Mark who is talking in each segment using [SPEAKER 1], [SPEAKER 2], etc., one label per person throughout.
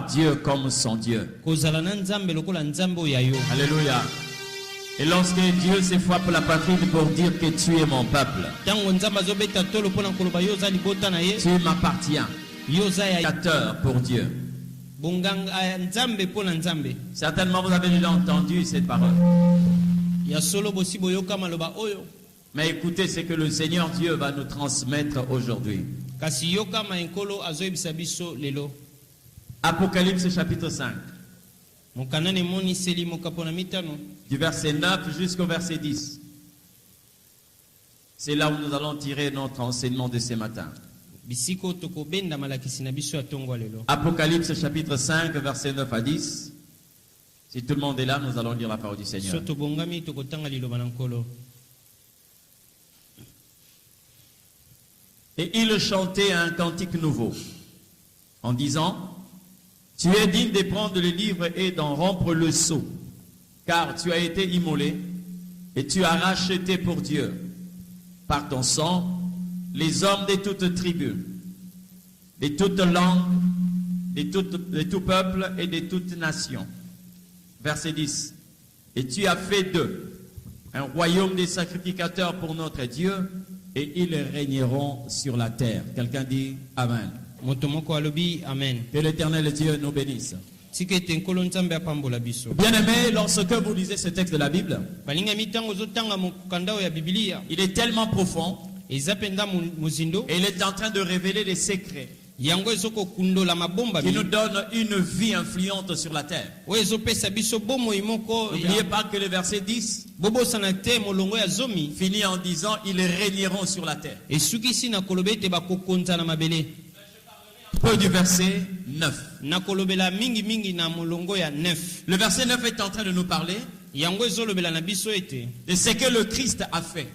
[SPEAKER 1] avoir Dieu comme son Dieu. Alléluia. Et lorsque Dieu se frappe la poitrine pour dire que tu es mon peuple, tu m'appartiens. Créateur pour Dieu. Certainement vous avez déjà entendu cette parole. Mais écoutez ce que le Seigneur Dieu va nous transmettre aujourd'hui. Apocalypse chapitre 5. Du verset 9 jusqu'au verset 10. C'est là où nous allons tirer notre enseignement de ce matin. Apocalypse chapitre 5, verset 9 à 10. Si tout le monde est là, nous allons lire la parole du Seigneur. Et il chantait un cantique nouveau, en disant: tu es digne de prendre le livre et d'en rompre le sceau, car tu as été immolé et tu as racheté pour Dieu, par ton sang, les hommes de toutes tribus, de toutes langues, de tout peuple et de toutes nations. Verset 10. Et tu as fait d'eux un royaume des sacrificateurs pour notre Dieu, et ils régneront sur la terre. Quelqu'un dit Amen. Que l'Éternel Dieu nous bénisse. Bien-aimés, lorsque vous lisez ce texte de la Bible, il est tellement profond et il est en train de révéler les secrets qui nous donne une vie influente sur la terre. N'oubliez pas que le verset 10 finit en disant: ils régneront sur la terre. Peu du verset 9. Le verset 9 est en train de nous parler de ce que le Christ a fait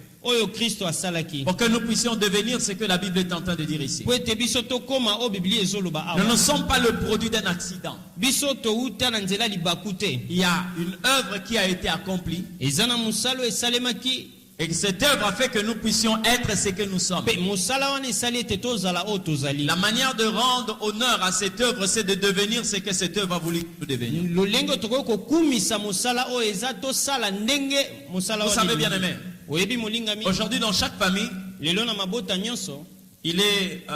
[SPEAKER 1] pour que nous puissions devenir ce que la Bible est en train de dire ici. Nous ne sommes pas le produit d'un accident. Il y a une œuvre qui a été accomplie, et cette œuvre a fait que nous puissions être ce que nous sommes. La manière de rendre honneur à cette œuvre, c'est de devenir ce que cette œuvre a voulu nous devenir. Vous savez, bien aimé, aujourd'hui dans chaque famille, il est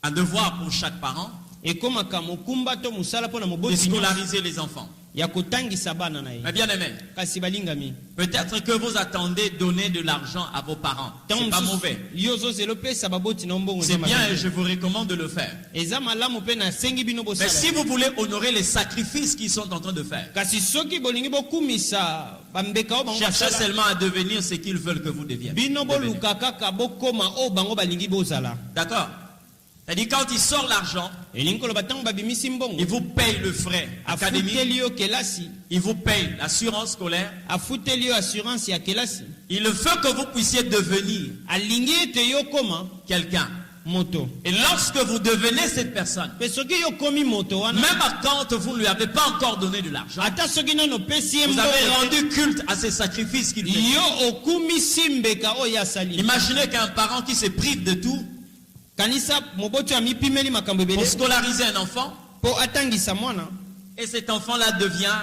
[SPEAKER 1] un devoir pour chaque parent de scolariser les enfants. Mais bien aimé, peut-être que vous attendez donner de l'argent à vos parents. C'est pas mauvais. C'est bien et je vous recommande de le faire. Mais si vous voulez honorer les sacrifices qu'ils sont en train de faire, cherchez seulement à devenir ce qu'ils veulent que vous deveniez. D'accord? C'est-à-dire quand il sort l'argent, il vous paye le frais académique, il vous paye l'assurance scolaire, il veut que vous puissiez devenir quelqu'un. Et lorsque vous devenez cette personne, même quand vous ne lui avez pas encore donné de l'argent, vous avez rendu culte à ces sacrifices qu'il fait. Imaginez qu'un parent qui se prive de tout pour scolariser un enfant, et cet enfant-là devient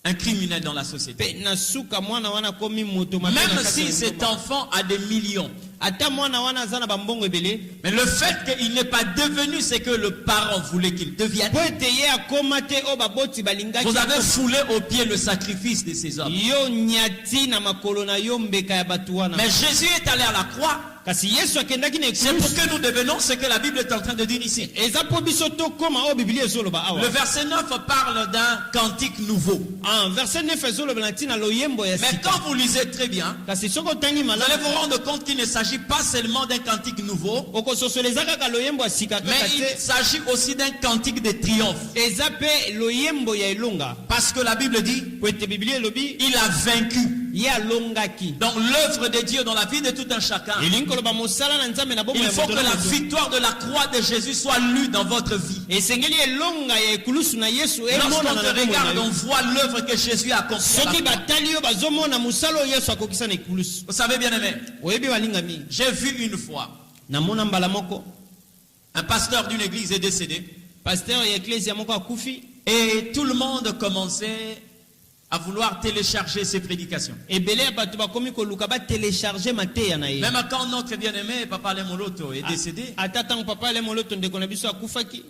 [SPEAKER 1] un criminel dans la société. Même si cet enfant a des millions, mais le fait qu'il n'est pas devenu ce que le parent voulait qu'il devienne, vous avez foulé au pied le sacrifice de ces hommes. Mais Jésus est allé à la croix. C'est pour que nous devenons ce que la Bible est en train de dire ici. Le verset 9 parle d'un cantique nouveau. Mais quand vous lisez très bien, vous allez vous rendre compte qu'il ne s'agit pas seulement d'un cantique nouveau, mais il s'agit aussi d'un cantique de triomphe. Parce que la Bible dit, il a vaincu. Donc l'œuvre de Dieu dans la vie de tout un chacun, il faut que la victoire de la croix de Jésus soit lue dans votre vie. Lorsqu'on te regarde, on voit l'œuvre que Jésus a accomplie. Vous savez, bien aimé, j'ai vu une fois un pasteur d'une église est décédé.
[SPEAKER 2] Pasteur et ecclésia moko akufi.
[SPEAKER 1] Et tout le monde commençait à vouloir télécharger ses prédications.
[SPEAKER 2] Ebele batu bakomi ko luka ba télécharger mateya na ye.
[SPEAKER 1] Même quand notre bien-aimé Papa Lemoloto est décédé,
[SPEAKER 2] Atatan papa le moloto ndeko na biso akufaki.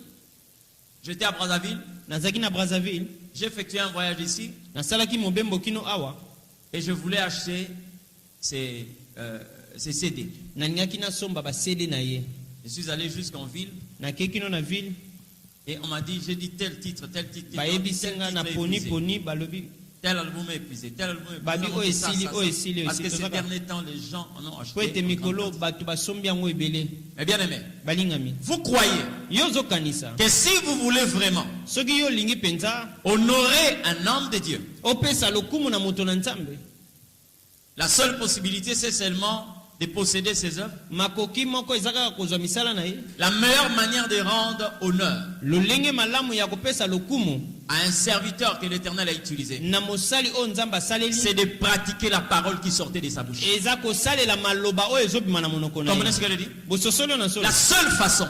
[SPEAKER 1] j'étais à Brazzaville,
[SPEAKER 2] Nazaki na Brazzaville.
[SPEAKER 1] j'ai effectué un voyage ici
[SPEAKER 2] Nasalaki mobembo kino awa.
[SPEAKER 1] et je voulais acheter ces CD.
[SPEAKER 2] Nangaki na somba ba CD na ye.
[SPEAKER 1] Je suis allé jusqu'en ville
[SPEAKER 2] Na kekino na ville.
[SPEAKER 1] et on m'a dit, j'ai dit tel titre,
[SPEAKER 2] Ba yebisenga na poni poni balobi.
[SPEAKER 1] tel album est épuisé, tel album est épuisé.
[SPEAKER 2] Babi o esili
[SPEAKER 1] Parce que ces derniers temps, les gens en ont
[SPEAKER 2] Po ete
[SPEAKER 1] acheté.
[SPEAKER 2] mikolo batu basombi yango ebele.
[SPEAKER 1] Mais bien aimé,
[SPEAKER 2] Balingami.
[SPEAKER 1] vous croyez
[SPEAKER 2] Yozo kanisa.
[SPEAKER 1] que si vous voulez vraiment
[SPEAKER 2] Soki yo lingi penza.
[SPEAKER 1] honorer un homme de Dieu,
[SPEAKER 2] Opesa lokumu na moto na nzambe.
[SPEAKER 1] la seule possibilité, c'est seulement de posséder ses œuvres.
[SPEAKER 2] Makoki moko ezaka kozwa misala na ye.
[SPEAKER 1] La meilleure manière de rendre honneur
[SPEAKER 2] Lolenge malamu ya kopesa lokumu
[SPEAKER 1] à un serviteur que l'Éternel a utilisé,
[SPEAKER 2] na mosali o nzambe asaleli.
[SPEAKER 1] c'est de pratiquer la parole qui sortait de sa bouche.
[SPEAKER 2] Eza kosalela maloba oyo ezobima na monoko na
[SPEAKER 1] Comprenez
[SPEAKER 2] ye.
[SPEAKER 1] ce qu'elle dit?
[SPEAKER 2] Bososolo na solo.
[SPEAKER 1] La seule façon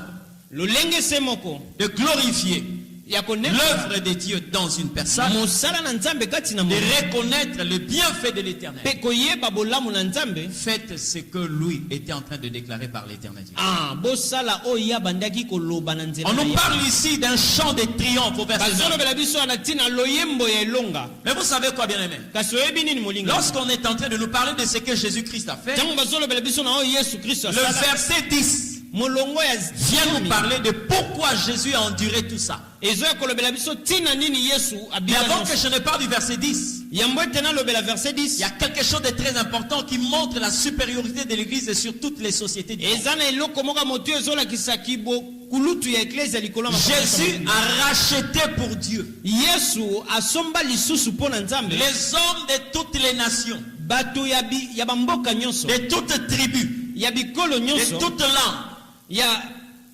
[SPEAKER 2] Lolenge se moko
[SPEAKER 1] de glorifier
[SPEAKER 2] ya konema
[SPEAKER 1] l'œuvre de Dieu dans une personne,
[SPEAKER 2] mosala na nzambe kati na
[SPEAKER 1] de
[SPEAKER 2] moto.
[SPEAKER 1] reconnaître le bienfait de l'Éternel.
[SPEAKER 2] Pe koyeba bolamu na nzambe.
[SPEAKER 1] Faites ce que lui était en train de déclarer par l'Éternel.
[SPEAKER 2] Ah, bosala oyo ya bandaki koloba na nzela.
[SPEAKER 1] On nous parle ici d'un chant de triomphe au verset 9.
[SPEAKER 2] Bazolobela biso na tina loyembo ya elonga.
[SPEAKER 1] Mais vous savez quoi, bien aimé?
[SPEAKER 2] Kasi oyebi nini molinga?
[SPEAKER 1] Lorsqu'on est en train de nous parler de ce que Jésus-Christ a fait,
[SPEAKER 2] Tango bazolobela biso na oyo Yesu Kristo
[SPEAKER 1] le
[SPEAKER 2] asala.
[SPEAKER 1] verset 10
[SPEAKER 2] Molongo ya
[SPEAKER 1] vient nous parler de pourquoi Jésus a enduré tout ça.
[SPEAKER 2] Ezo ya kolobela biso tina nini Yesu
[SPEAKER 1] Mais
[SPEAKER 2] abika.
[SPEAKER 1] avant que je ne parle du verset 10,
[SPEAKER 2] Yambo tena lobela verset
[SPEAKER 1] il
[SPEAKER 2] 10.
[SPEAKER 1] y a quelque chose de très important qui montre la supériorité de l'Église sur toutes les sociétés du monde.
[SPEAKER 2] Eza na eloko moka motu ezolakisa kibo kulutu ya eklezia likolo ya makambo.
[SPEAKER 1] Jésus a racheté pour Dieu
[SPEAKER 2] Yesu asomba lisusu mpo na nzambe.
[SPEAKER 1] les hommes de toutes les nations,
[SPEAKER 2] Bato ya bamboka nyonso.
[SPEAKER 1] de toutes tribus,
[SPEAKER 2] Ya bikolo
[SPEAKER 1] de
[SPEAKER 2] nyonso.
[SPEAKER 1] toutes langues,
[SPEAKER 2] Ya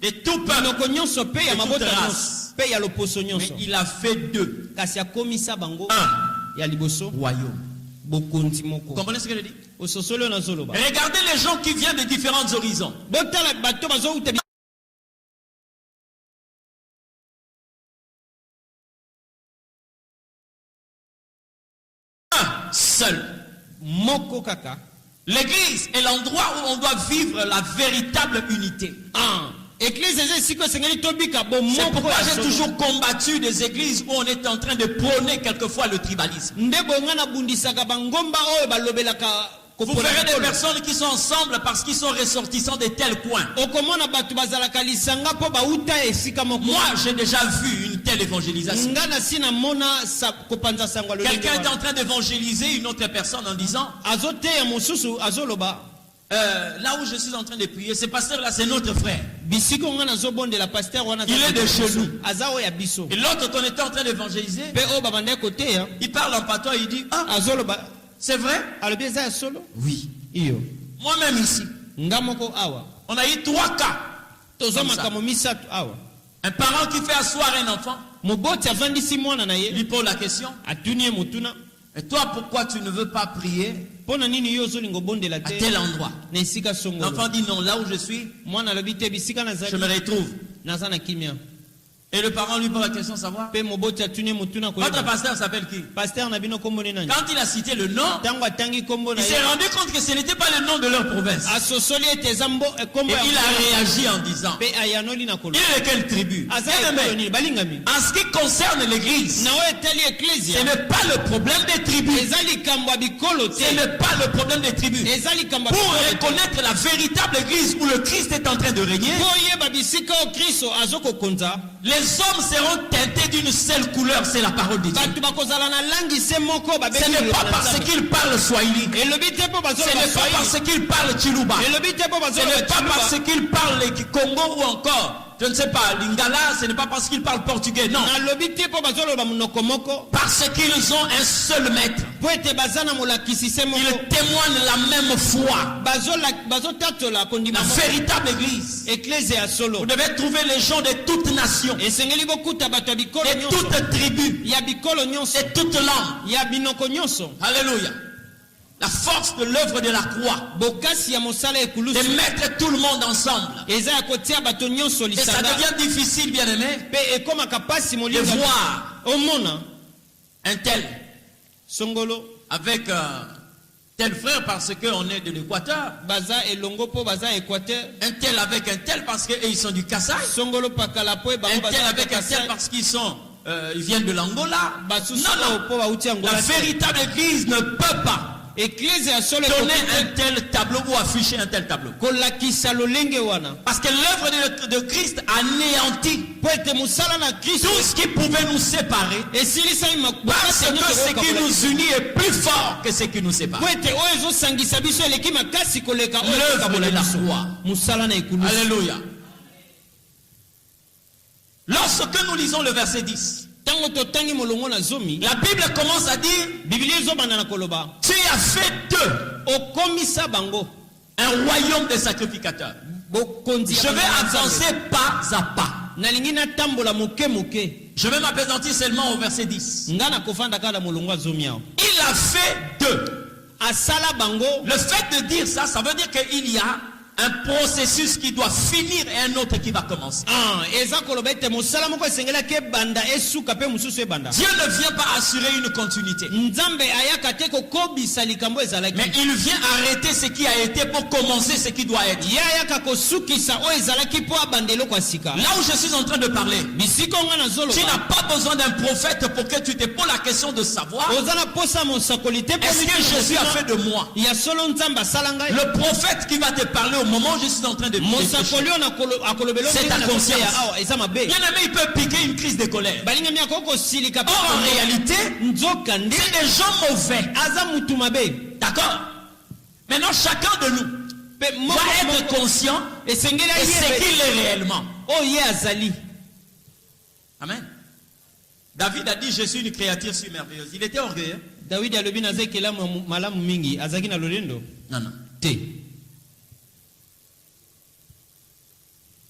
[SPEAKER 1] de tout peuple.
[SPEAKER 2] minoko nyonso pe ya
[SPEAKER 1] De
[SPEAKER 2] mabota
[SPEAKER 1] toute race.
[SPEAKER 2] nyonso. Pe ya loposo
[SPEAKER 1] Mais
[SPEAKER 2] nyonso.
[SPEAKER 1] il a fait deux.
[SPEAKER 2] Kasi akomisa bango
[SPEAKER 1] Un
[SPEAKER 2] ya liboso.
[SPEAKER 1] royaume.
[SPEAKER 2] Bokonzi
[SPEAKER 1] Vous
[SPEAKER 2] moko.
[SPEAKER 1] comprenez ce que je dis?
[SPEAKER 2] Ososolo na zoloba.
[SPEAKER 1] Regardez les gens qui viennent de différents horizons.
[SPEAKER 2] Botala bato bazouta
[SPEAKER 1] Un seul.
[SPEAKER 2] moko kaka.
[SPEAKER 1] L'église est l'endroit où on doit vivre la véritable unité.
[SPEAKER 2] Ah. Église eza siko sengeli tobika bo
[SPEAKER 1] C'est
[SPEAKER 2] moko.
[SPEAKER 1] pourquoi
[SPEAKER 2] ya
[SPEAKER 1] j'ai
[SPEAKER 2] solo.
[SPEAKER 1] toujours combattu des églises où on est en train de prôner quelquefois le tribalisme.
[SPEAKER 2] Ndebo ngana bundisaka bangomba oyo balobelaka
[SPEAKER 1] Vous verrez des personnes qui sont ensemble parce qu'ils sont ressortissants de tel coin.
[SPEAKER 2] okomona bato bazalaka lisanga po bauta esika moko.
[SPEAKER 1] Moi, j'ai déjà vu une telle évangélisation.
[SPEAKER 2] Ngana sina mona sa kopanza sangwa lolenge.
[SPEAKER 1] Quelqu'un est
[SPEAKER 2] wana.
[SPEAKER 1] en train d'évangéliser une autre personne en disant
[SPEAKER 2] Azoteya mosusu azoloba.
[SPEAKER 1] là où je suis en train de prier, ce pasteur-là, c'est notre frère.
[SPEAKER 2] Bisiko ngana azobondela pasteur wana.
[SPEAKER 1] Il est de chez nous.
[SPEAKER 2] Azao ya biso.
[SPEAKER 1] Et l'autre qu'on était en train d'évangéliser,
[SPEAKER 2] Pe o babanda kote ya.
[SPEAKER 1] il parle en patois, il dit ah,
[SPEAKER 2] Azoloba.
[SPEAKER 1] c'est vrai?
[SPEAKER 2] Alobi eza ya solo.
[SPEAKER 1] Oui.
[SPEAKER 2] Iyo.
[SPEAKER 1] Moi-même ici,
[SPEAKER 2] Nga moko awa.
[SPEAKER 1] on a eu 3 cas.
[SPEAKER 2] Tozo
[SPEAKER 1] Comme ça.
[SPEAKER 2] makambo misatu awa.
[SPEAKER 1] Un parent qui fait asseoir un enfant,
[SPEAKER 2] Moboti avandisi mwana na
[SPEAKER 1] il
[SPEAKER 2] ye.
[SPEAKER 1] lui pose la question
[SPEAKER 2] Atuni ye mutuna.
[SPEAKER 1] et toi, pourquoi tu ne veux pas prier
[SPEAKER 2] Pona nini yo ozolinga obondela
[SPEAKER 1] à
[SPEAKER 2] te.
[SPEAKER 1] tel endroit?
[SPEAKER 2] Na esika songolo.
[SPEAKER 1] L'enfant dit non, là où je suis,
[SPEAKER 2] Mwana alobi te bisika
[SPEAKER 1] je
[SPEAKER 2] nazali.
[SPEAKER 1] me retrouve.
[SPEAKER 2] Naza na kimia.
[SPEAKER 1] Et le parent lui pose la question, savoir.
[SPEAKER 2] Pe moboti atuni ye mutuna
[SPEAKER 1] Votre
[SPEAKER 2] koyeba.
[SPEAKER 1] pasteur s'appelle qui?
[SPEAKER 2] Pasteur na bino kombo nani?
[SPEAKER 1] Quand il a cité le nom,
[SPEAKER 2] Tango atangi kombo na
[SPEAKER 1] il s'est
[SPEAKER 2] ye.
[SPEAKER 1] rendu compte que ce n'était pas le nom de leur province.
[SPEAKER 2] Asosoli ete zambo kombo
[SPEAKER 1] Et
[SPEAKER 2] ya.
[SPEAKER 1] il a réagi en disant,
[SPEAKER 2] Pe ayanoli na kolo.
[SPEAKER 1] il est de quelle tribu?
[SPEAKER 2] Aza
[SPEAKER 1] Bien aimé,
[SPEAKER 2] koloni balingami.
[SPEAKER 1] en ce qui concerne l'église,
[SPEAKER 2] Na o etali
[SPEAKER 1] ce
[SPEAKER 2] ecclesia.
[SPEAKER 1] n'est pas le problème des tribus.
[SPEAKER 2] Eza likambo ya bikolo
[SPEAKER 1] Ce
[SPEAKER 2] te.
[SPEAKER 1] n'est pas le problème des tribus.
[SPEAKER 2] Eza likambo ya
[SPEAKER 1] Pour
[SPEAKER 2] bikolo te.
[SPEAKER 1] reconnaître la véritable église où le Christ est en train de régner,
[SPEAKER 2] Po yeba bisika o Kristo azokokonza.
[SPEAKER 1] les hommes seront teintés d'une seule couleur, c'est la parole de Dieu.
[SPEAKER 2] Bato bakozala na langi se moko babengi.
[SPEAKER 1] Ce n'est pas parce qu'ils parlent Swahili.
[SPEAKER 2] Elobi te po
[SPEAKER 1] Ce
[SPEAKER 2] bazoloba
[SPEAKER 1] n'est pas
[SPEAKER 2] Swahili.
[SPEAKER 1] parce qu'ils parlent Chiluba.
[SPEAKER 2] Elobi te po
[SPEAKER 1] Ce
[SPEAKER 2] bazoloba
[SPEAKER 1] n'est pas
[SPEAKER 2] Chiluba.
[SPEAKER 1] parce qu'ils parlent les Congo ou encore, je ne sais pas, Lingala, ce n'est pas parce qu'ils parlent portugais, non.
[SPEAKER 2] Nalobi te po bazoloba monoko moko.
[SPEAKER 1] Parce qu'ils ont un seul maître.
[SPEAKER 2] Po ete baza na molakisi se moko.
[SPEAKER 1] Ils témoignent la même foi.
[SPEAKER 2] Bazotatola kondima
[SPEAKER 1] La
[SPEAKER 2] moko.
[SPEAKER 1] véritable église.
[SPEAKER 2] Ecclesia ya solo.
[SPEAKER 1] Vous devez trouver les gens de toutes nations,
[SPEAKER 2] Esengeli bokuta bato ya bikolo
[SPEAKER 1] de
[SPEAKER 2] nyonso.
[SPEAKER 1] toutes tribus,
[SPEAKER 2] Ya bikolo nyonso.
[SPEAKER 1] de toutes langues.
[SPEAKER 2] Ya binoko nyonso.
[SPEAKER 1] Alléluia. La force de l'œuvre de la croix.
[SPEAKER 2] bokasi ya mosala ekulusu
[SPEAKER 1] De mettre tout le monde ensemble.
[SPEAKER 2] eza ya kotia bato nyonso
[SPEAKER 1] Et ça
[SPEAKER 2] lisanga
[SPEAKER 1] devient difficile, bien aimé,
[SPEAKER 2] mpe ekomaka pasi
[SPEAKER 1] de
[SPEAKER 2] molinga
[SPEAKER 1] voir
[SPEAKER 2] omona
[SPEAKER 1] un tel
[SPEAKER 2] songolo
[SPEAKER 1] avec tel frère parce qu'on est de l'Équateur.
[SPEAKER 2] baza elongo mpo baza équateur
[SPEAKER 1] Un tel avec un tel parce qu'ils sont du Kassai.
[SPEAKER 2] songolo pakala po
[SPEAKER 1] Un
[SPEAKER 2] bango
[SPEAKER 1] tel
[SPEAKER 2] baza
[SPEAKER 1] avec un tel parce qu'ils sont, ils viennent de l'Angola.
[SPEAKER 2] basusu
[SPEAKER 1] Non,
[SPEAKER 2] mpo bauti
[SPEAKER 1] la
[SPEAKER 2] angola
[SPEAKER 1] véritable église ne peut pas
[SPEAKER 2] eklise ya solo
[SPEAKER 1] donner un tel tableau ou afficher un tel tableau.
[SPEAKER 2] kolakisa lolenge wana
[SPEAKER 1] Parce que l'œuvre de Christ anéantit
[SPEAKER 2] po ete mosala na kristo
[SPEAKER 1] tout ce qui pouvait nous séparer.
[SPEAKER 2] esilisami
[SPEAKER 1] Parce que ce qui nous unit est plus fort que ce qui nous sépare.
[SPEAKER 2] po ete oyo ezosangisa biso eleki makasi koleka oyo
[SPEAKER 1] L'œuvre
[SPEAKER 2] ekabola
[SPEAKER 1] de la
[SPEAKER 2] biso
[SPEAKER 1] croix.
[SPEAKER 2] mosala na ekulusu
[SPEAKER 1] Alléluia. Lorsque nous lisons le verset 10,
[SPEAKER 2] ntango totangi molongo na zomi
[SPEAKER 1] la Bible commence à dire,
[SPEAKER 2] biblia ezobanda na koloba
[SPEAKER 1] tu as fait d'eux
[SPEAKER 2] okomisa bango
[SPEAKER 1] un royaume de sacrificateurs.
[SPEAKER 2] bokonzi ya
[SPEAKER 1] Je vais
[SPEAKER 2] bana na Nzambe.
[SPEAKER 1] avancer pas à pas.
[SPEAKER 2] nalingi natambola moke moke
[SPEAKER 1] Je vais m'appesantir seulement au verset 10.
[SPEAKER 2] nga na kofanda kaka na molongo ya zomi awa
[SPEAKER 1] Il a fait d'eux.
[SPEAKER 2] asala bango
[SPEAKER 1] Le fait de dire ça, ça veut dire qu'il y a un processus qui doit finir et un autre qui va commencer.
[SPEAKER 2] eza koloba ete mosala moko esengelaki ebanda esuka mpe mosusu ebanda
[SPEAKER 1] Dieu ne vient pas assurer une continuité.
[SPEAKER 2] nzambe ayaka te kokobisa likambo ezalaki
[SPEAKER 1] Mais il vient arrêter ce qui a été pour commencer ce qui doit être.
[SPEAKER 2] ye ayaka kosukisa oyo ezalaki mpo abanda eloko ya sika
[SPEAKER 1] Là où je suis en train de parler,
[SPEAKER 2] bisika onga
[SPEAKER 1] tu
[SPEAKER 2] nazoloba
[SPEAKER 1] n'as pas besoin d'un prophète pour que tu te poses la question de savoir
[SPEAKER 2] oza na posa mosakoli te mpo
[SPEAKER 1] est-ce que Jésus a fait de moi.
[SPEAKER 2] ya solo nzambe asala ngai
[SPEAKER 1] Le prophète qui va te parler au moment où je suis en train de prêcher.
[SPEAKER 2] mosakoli oyo akolobela
[SPEAKER 1] C'est ta conscience.
[SPEAKER 2] awa eza mabe
[SPEAKER 1] Bien aimé, il peut piquer une crise de colère.
[SPEAKER 2] balingami akoki kosilika mpe
[SPEAKER 1] Or, en réalité,
[SPEAKER 2] nzoka nde
[SPEAKER 1] c'est des gens mauvais.
[SPEAKER 2] aza mutu mabe
[SPEAKER 1] D'accord? Maintenant, chacun de nous
[SPEAKER 2] mpe
[SPEAKER 1] doit être conscient
[SPEAKER 2] esengeli
[SPEAKER 1] de ce
[SPEAKER 2] ayebe
[SPEAKER 1] qu'il est réellement.
[SPEAKER 2] oyo ye azali
[SPEAKER 1] Amen. David a dit, je suis une créature si merveilleuse. Il était orgueilleux.
[SPEAKER 2] dawidi alobi naza ekelamu malamu mingi azalaki na lolendo
[SPEAKER 1] Non, non.
[SPEAKER 2] te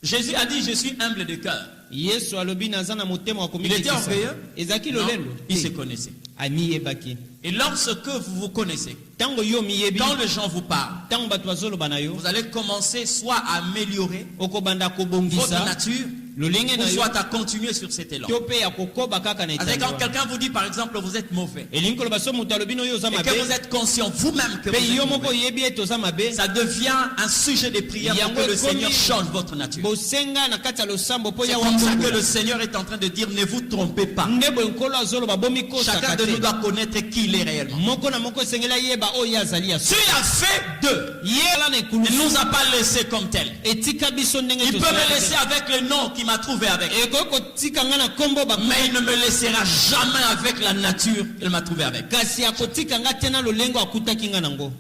[SPEAKER 1] Jésus a dit, je suis humble de cœur.
[SPEAKER 2] yesu alobi naza na motema wa
[SPEAKER 1] Il était
[SPEAKER 2] komikisa
[SPEAKER 1] orgueilleux?
[SPEAKER 2] ezalaki
[SPEAKER 1] Non,
[SPEAKER 2] lolendo
[SPEAKER 1] il
[SPEAKER 2] te.
[SPEAKER 1] se connaissait.
[SPEAKER 2] amiyebaki
[SPEAKER 1] Et lorsque vous vous connaissez,
[SPEAKER 2] ntango yo miyebi
[SPEAKER 1] quand les gens vous parlent,
[SPEAKER 2] ntango bato bazoloba na yo
[SPEAKER 1] vous allez commencer soit à améliorer
[SPEAKER 2] okobanda
[SPEAKER 1] votre
[SPEAKER 2] kobongisa
[SPEAKER 1] nature,
[SPEAKER 2] lolenge
[SPEAKER 1] ou
[SPEAKER 2] na yo
[SPEAKER 1] soit à continuer sur cet élan.
[SPEAKER 2] to mpe ya kokoba kaka na
[SPEAKER 1] C'est quand
[SPEAKER 2] etando
[SPEAKER 1] quelqu'un vous dit, par exemple, vous êtes mauvais,
[SPEAKER 2] elingi koloba so moto alobi na oyo oza
[SPEAKER 1] et
[SPEAKER 2] mabe
[SPEAKER 1] que vous êtes conscient vous-même que vous
[SPEAKER 2] mpe
[SPEAKER 1] êtes
[SPEAKER 2] yo moko
[SPEAKER 1] mauvais,
[SPEAKER 2] oyebi ete oza mabe
[SPEAKER 1] ça devient un sujet de prière pour
[SPEAKER 2] Yango
[SPEAKER 1] que le
[SPEAKER 2] ekomi-
[SPEAKER 1] Seigneur change votre nature.
[SPEAKER 2] bosenga na kati ya losambo mpo
[SPEAKER 1] C'est
[SPEAKER 2] ya
[SPEAKER 1] comme ça que le
[SPEAKER 2] wambobola
[SPEAKER 1] Seigneur est en train de dire, ne vous trompez pas.
[SPEAKER 2] ndebo nkolo azoloba bomikosaka
[SPEAKER 1] Chacun de nous
[SPEAKER 2] te
[SPEAKER 1] doit connaître qui il est réellement.
[SPEAKER 2] moko na moko esengeli ayeba oyo ye azali ya
[SPEAKER 1] Tu
[SPEAKER 2] so
[SPEAKER 1] as fait d'eux.
[SPEAKER 2] ye ala na
[SPEAKER 1] Il
[SPEAKER 2] ekulusu
[SPEAKER 1] ne nous a pas laissé comme tel.
[SPEAKER 2] etika biso ndenge
[SPEAKER 1] Il peut
[SPEAKER 2] tozalaki
[SPEAKER 1] me
[SPEAKER 2] te.
[SPEAKER 1] laisser avec le nom qui m'a trouvé avec.
[SPEAKER 2] ekoki kotika nga na nkombo
[SPEAKER 1] Mais il ne me laissera jamais avec la nature qu'il m'a trouvé avec.
[SPEAKER 2] kasi akotika nga te na lolengo akutaki nga nango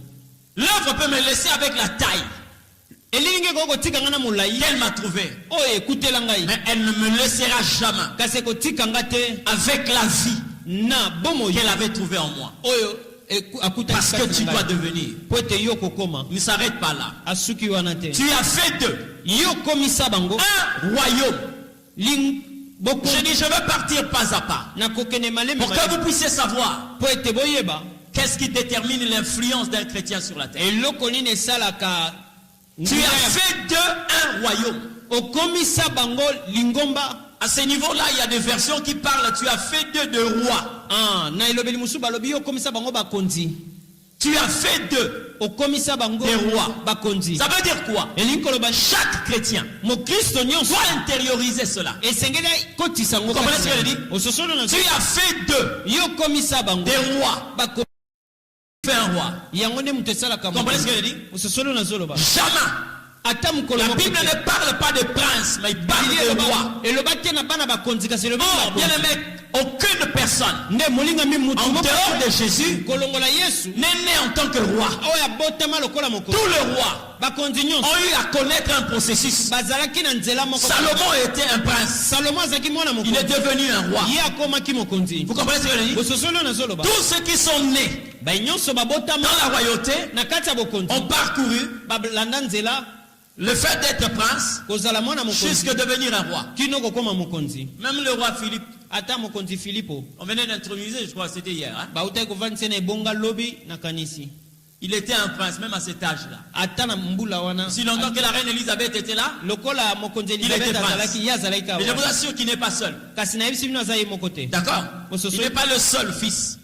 [SPEAKER 1] L'œuvre peut me laisser avec la taille
[SPEAKER 2] elingi ekoki kotika nga na molai
[SPEAKER 1] qu'elle m'a trouvé.
[SPEAKER 2] oyo ekutela ngai
[SPEAKER 1] Mais elle ne me laissera jamais
[SPEAKER 2] kasi ekotika nga te
[SPEAKER 1] avec la vie
[SPEAKER 2] na bomoi
[SPEAKER 1] qu'elle avait trouvée en moi.
[SPEAKER 2] oyo akutaki
[SPEAKER 1] Parce que
[SPEAKER 2] kati
[SPEAKER 1] tu
[SPEAKER 2] na
[SPEAKER 1] dois
[SPEAKER 2] ngai.
[SPEAKER 1] devenir.
[SPEAKER 2] po ete yo kokoma
[SPEAKER 1] Ne s'arrête pas là.
[SPEAKER 2] asuki wana te
[SPEAKER 1] Tu as fait d'eux
[SPEAKER 2] yo komisa bango
[SPEAKER 1] un royaume.
[SPEAKER 2] boko
[SPEAKER 1] Je dis, je veux partir pas à pas.
[SPEAKER 2] nakokende maleme
[SPEAKER 1] Pour que vous puissiez savoir
[SPEAKER 2] po ete boyeba
[SPEAKER 1] qu'est-ce qui détermine l'influence d'un chrétien sur la terre.
[SPEAKER 2] eloko nini esalaka
[SPEAKER 1] Tu as fait d'eux un royaume.
[SPEAKER 2] okomisa bango lingomba
[SPEAKER 1] À ce niveau-là, il y a des versions qui parlent, tu as fait d'eux de rois.
[SPEAKER 2] na elobeli mosusu balobi yo okomisa bango bakonzi
[SPEAKER 1] Tu as fait d'eux
[SPEAKER 2] okomisa bango
[SPEAKER 1] des rois.
[SPEAKER 2] bakonzi
[SPEAKER 1] Ça veut dire quoi?
[SPEAKER 2] elingi koloba
[SPEAKER 1] Chaque chrétien
[SPEAKER 2] mokristo nyonso
[SPEAKER 1] doit intérioriser cela.
[SPEAKER 2] esengeli kotisa ngo
[SPEAKER 1] Vous comprenez ce que je dis?
[SPEAKER 2] ososolo na
[SPEAKER 1] Tu as fait d'eux
[SPEAKER 2] yo okomisa bango
[SPEAKER 1] des rois.
[SPEAKER 2] bakonzi
[SPEAKER 1] Fais un roi.
[SPEAKER 2] yango nde moto esalaka
[SPEAKER 1] Vous comprenez ce que je dis?
[SPEAKER 2] ososolo nazoloba
[SPEAKER 1] Jamais.
[SPEAKER 2] ata mokolo
[SPEAKER 1] La
[SPEAKER 2] moko
[SPEAKER 1] Bible
[SPEAKER 2] te.
[SPEAKER 1] ne parle pas de prince, mais il parle
[SPEAKER 2] Bible
[SPEAKER 1] de roi.
[SPEAKER 2] eloba te na bana bakonzi kasi elobi
[SPEAKER 1] Or, bien aimé, aucune personne
[SPEAKER 2] nde molingami mutu
[SPEAKER 1] en
[SPEAKER 2] moko
[SPEAKER 1] dehors de Jésus
[SPEAKER 2] kolongola yesu
[SPEAKER 1] n'est né en tant que roi.
[SPEAKER 2] oyo abotama lokola mokonzi
[SPEAKER 1] Tous les rois
[SPEAKER 2] bakonzi nyonso
[SPEAKER 1] ont eu à connaître un processus.
[SPEAKER 2] bazalaki na nzela moko
[SPEAKER 1] Salomon était un prince.
[SPEAKER 2] salomo azalaki mwana
[SPEAKER 1] Il est
[SPEAKER 2] mokonzi
[SPEAKER 1] devenu un roi.
[SPEAKER 2] ye akomaki mokonzi
[SPEAKER 1] Vous comprenez ce que je dis?
[SPEAKER 2] bososolo nazoloba
[SPEAKER 1] Tous ceux qui sont nés
[SPEAKER 2] banyonso babotama
[SPEAKER 1] dans la royauté
[SPEAKER 2] na kati ya bokonzi
[SPEAKER 1] ont parcouru
[SPEAKER 2] balanda nzela
[SPEAKER 1] le fait d'être prince
[SPEAKER 2] kozala mwana mokonzi
[SPEAKER 1] jusqu'à devenir un roi.
[SPEAKER 2] kino kokoma mokonzi
[SPEAKER 1] Même le roi Philippe,
[SPEAKER 2] ata mokonzi filipo
[SPEAKER 1] on venait d'introduire, je crois que c'était hier. Hein?
[SPEAKER 2] bautaki kovandisa na ebonga lobi na kanisi
[SPEAKER 1] Il était un prince, même à cet âge-là.
[SPEAKER 2] Atana mbula wana.
[SPEAKER 1] Si longtemps que la reine Elisabeth était là,
[SPEAKER 2] Lokola mokonzi
[SPEAKER 1] il était
[SPEAKER 2] Elisabeth
[SPEAKER 1] prince.
[SPEAKER 2] azalaki yazalaka.
[SPEAKER 1] Et je vous assure qu'il n'est pas seul.
[SPEAKER 2] Kasi na yebisi bino azaye mokote.
[SPEAKER 1] D'accord?
[SPEAKER 2] Mososo.
[SPEAKER 1] Il n'est pas le seul fils.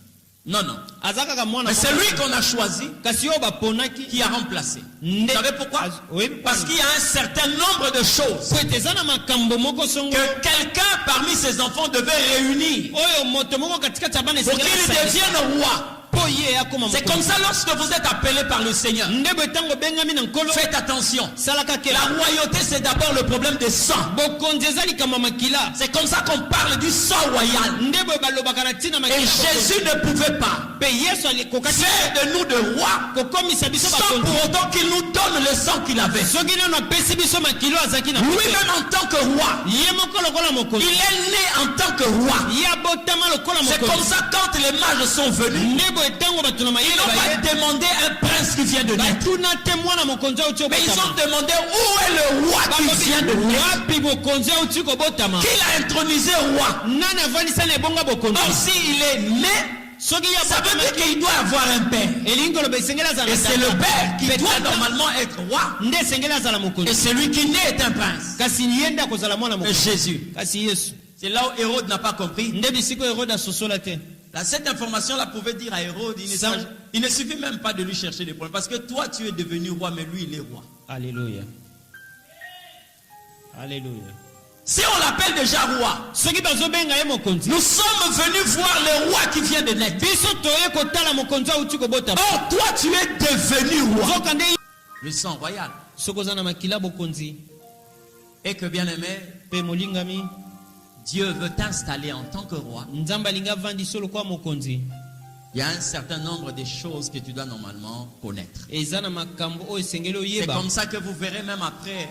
[SPEAKER 1] Non, non.
[SPEAKER 2] Azaka ka mwana.
[SPEAKER 1] Mais c'est lui qu'on a choisi
[SPEAKER 2] Kasi yo baponaki
[SPEAKER 1] qui a remplacé.
[SPEAKER 2] Nde-
[SPEAKER 1] Vous savez pourquoi?
[SPEAKER 2] Oui,
[SPEAKER 1] Parce qu'il y a un certain nombre de choses
[SPEAKER 2] po etezana makambo moko songo.
[SPEAKER 1] que quelqu'un parmi ses enfants devait réunir
[SPEAKER 2] Oyo moto moko katikati ya bana
[SPEAKER 1] pour qu'il devienne roi.
[SPEAKER 2] po ye akoma
[SPEAKER 1] C'est comme ça lorsque vous êtes appelé par le Seigneur.
[SPEAKER 2] ndebo etango bengami na nkolo.
[SPEAKER 1] Faites attention.
[SPEAKER 2] Salaka ke
[SPEAKER 1] La royauté, c'est d'abord le problème des sangs.
[SPEAKER 2] bokonzi ezali kama makila.
[SPEAKER 1] C'est comme ça qu'on parle du sang royal.
[SPEAKER 2] Ndebo balobaka na tina
[SPEAKER 1] Et
[SPEAKER 2] makila.
[SPEAKER 1] Jésus ne pouvait pas
[SPEAKER 2] Pe Yesu alikokati
[SPEAKER 1] faire de nous de rois
[SPEAKER 2] kokomisa biso
[SPEAKER 1] sans
[SPEAKER 2] bakonzi.
[SPEAKER 1] pour autant qu'il nous donne le sang qu'il avait.
[SPEAKER 2] Soki nano apesi biso makilo azaki na
[SPEAKER 1] Lui-même en tant que roi,
[SPEAKER 2] ye moko lokola
[SPEAKER 1] il
[SPEAKER 2] mokonzi.
[SPEAKER 1] est né en tant que roi.
[SPEAKER 2] Ye abotama lokola
[SPEAKER 1] C'est comme
[SPEAKER 2] mokonzi.
[SPEAKER 1] ça quand les mages sont venus,
[SPEAKER 2] Ndebo etango bato na
[SPEAKER 1] ils
[SPEAKER 2] mayele
[SPEAKER 1] n'ont
[SPEAKER 2] baye.
[SPEAKER 1] pas demandé un prince qui vient de naître.
[SPEAKER 2] batuna te mwana mokonzi auti
[SPEAKER 1] Mais ils ont
[SPEAKER 2] obotama.
[SPEAKER 1] demandé où est le roi qui vient de naître.
[SPEAKER 2] wapi bokonzi auti kobotama.
[SPEAKER 1] Qui l'a intronisé roi.
[SPEAKER 2] nani avandisa na ebonga
[SPEAKER 1] Or
[SPEAKER 2] bokonzi.
[SPEAKER 1] s'il est né,
[SPEAKER 2] soki ye
[SPEAKER 1] ça veut
[SPEAKER 2] abotama
[SPEAKER 1] dire qu'il doit avoir un père.
[SPEAKER 2] elingi koloba esengeli azala
[SPEAKER 1] Et
[SPEAKER 2] na
[SPEAKER 1] c'est le
[SPEAKER 2] tata.
[SPEAKER 1] père qui
[SPEAKER 2] Pe
[SPEAKER 1] doit
[SPEAKER 2] tata
[SPEAKER 1] normalement être roi.
[SPEAKER 2] nde esengeli azala
[SPEAKER 1] Et
[SPEAKER 2] mokonzi.
[SPEAKER 1] celui qui naît est un prince.
[SPEAKER 2] kasi ye nde akozala mwana
[SPEAKER 1] C'est
[SPEAKER 2] mokonzi.
[SPEAKER 1] Jésus.
[SPEAKER 2] kasi yesu
[SPEAKER 1] C'est là où Hérode n'a pas compris.
[SPEAKER 2] nde bisiko herode asosola te.
[SPEAKER 1] Là, cette information-là pouvait dire à Hérode,
[SPEAKER 2] Ça-
[SPEAKER 1] il ne suffit même pas de lui chercher des problèmes. Parce que toi, tu es devenu roi, mais lui, il est roi.
[SPEAKER 2] Alléluia. Alléluia.
[SPEAKER 1] Si on l'appelle déjà roi,
[SPEAKER 2] soki bazobenga ye mokonzi,
[SPEAKER 1] nous sommes venus voir le roi qui vient de naître.
[SPEAKER 2] biso toye kotala mokonzi auti kobotama.
[SPEAKER 1] Or, toi, tu es devenu roi.
[SPEAKER 2] zoka nde
[SPEAKER 1] Le sang royal.
[SPEAKER 2] soki oza na makila bokonzi
[SPEAKER 1] Et que bien aimé,
[SPEAKER 2] mpe molingami
[SPEAKER 1] Dieu veut t'installer en tant que roi.
[SPEAKER 2] nzambe alingi avandisi lokwa mokonzi.
[SPEAKER 1] Il y a un certain nombre de choses que tu dois normalement connaître.
[SPEAKER 2] eza na makambo oyo esengeli
[SPEAKER 1] C'est
[SPEAKER 2] oyeba.
[SPEAKER 1] comme ça que vous verrez même après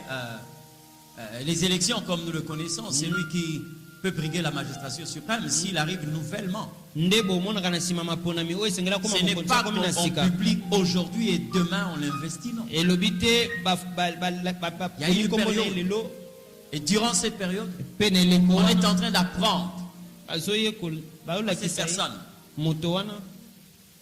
[SPEAKER 1] les élections comme nous le connaissons. C'est lui qui peut briguer la magistrature suprême s'il arrive nouvellement.
[SPEAKER 2] nde bomonaka na nsima maponami oyo esengeli akoma
[SPEAKER 1] Ce n'est
[SPEAKER 2] mokonzi
[SPEAKER 1] pas
[SPEAKER 2] akomi na
[SPEAKER 1] qu'on
[SPEAKER 2] sika.
[SPEAKER 1] publie aujourd'hui et demain on l'investit, non.
[SPEAKER 2] elobi te
[SPEAKER 1] Il y a une
[SPEAKER 2] kombo na
[SPEAKER 1] période.
[SPEAKER 2] lelo
[SPEAKER 1] Et durant cette période,
[SPEAKER 2] mpe na eleko
[SPEAKER 1] on est
[SPEAKER 2] wana
[SPEAKER 1] en train d'apprendre
[SPEAKER 2] azoyekola
[SPEAKER 1] à ces
[SPEAKER 2] baolakisa ye
[SPEAKER 1] personnes
[SPEAKER 2] moto wana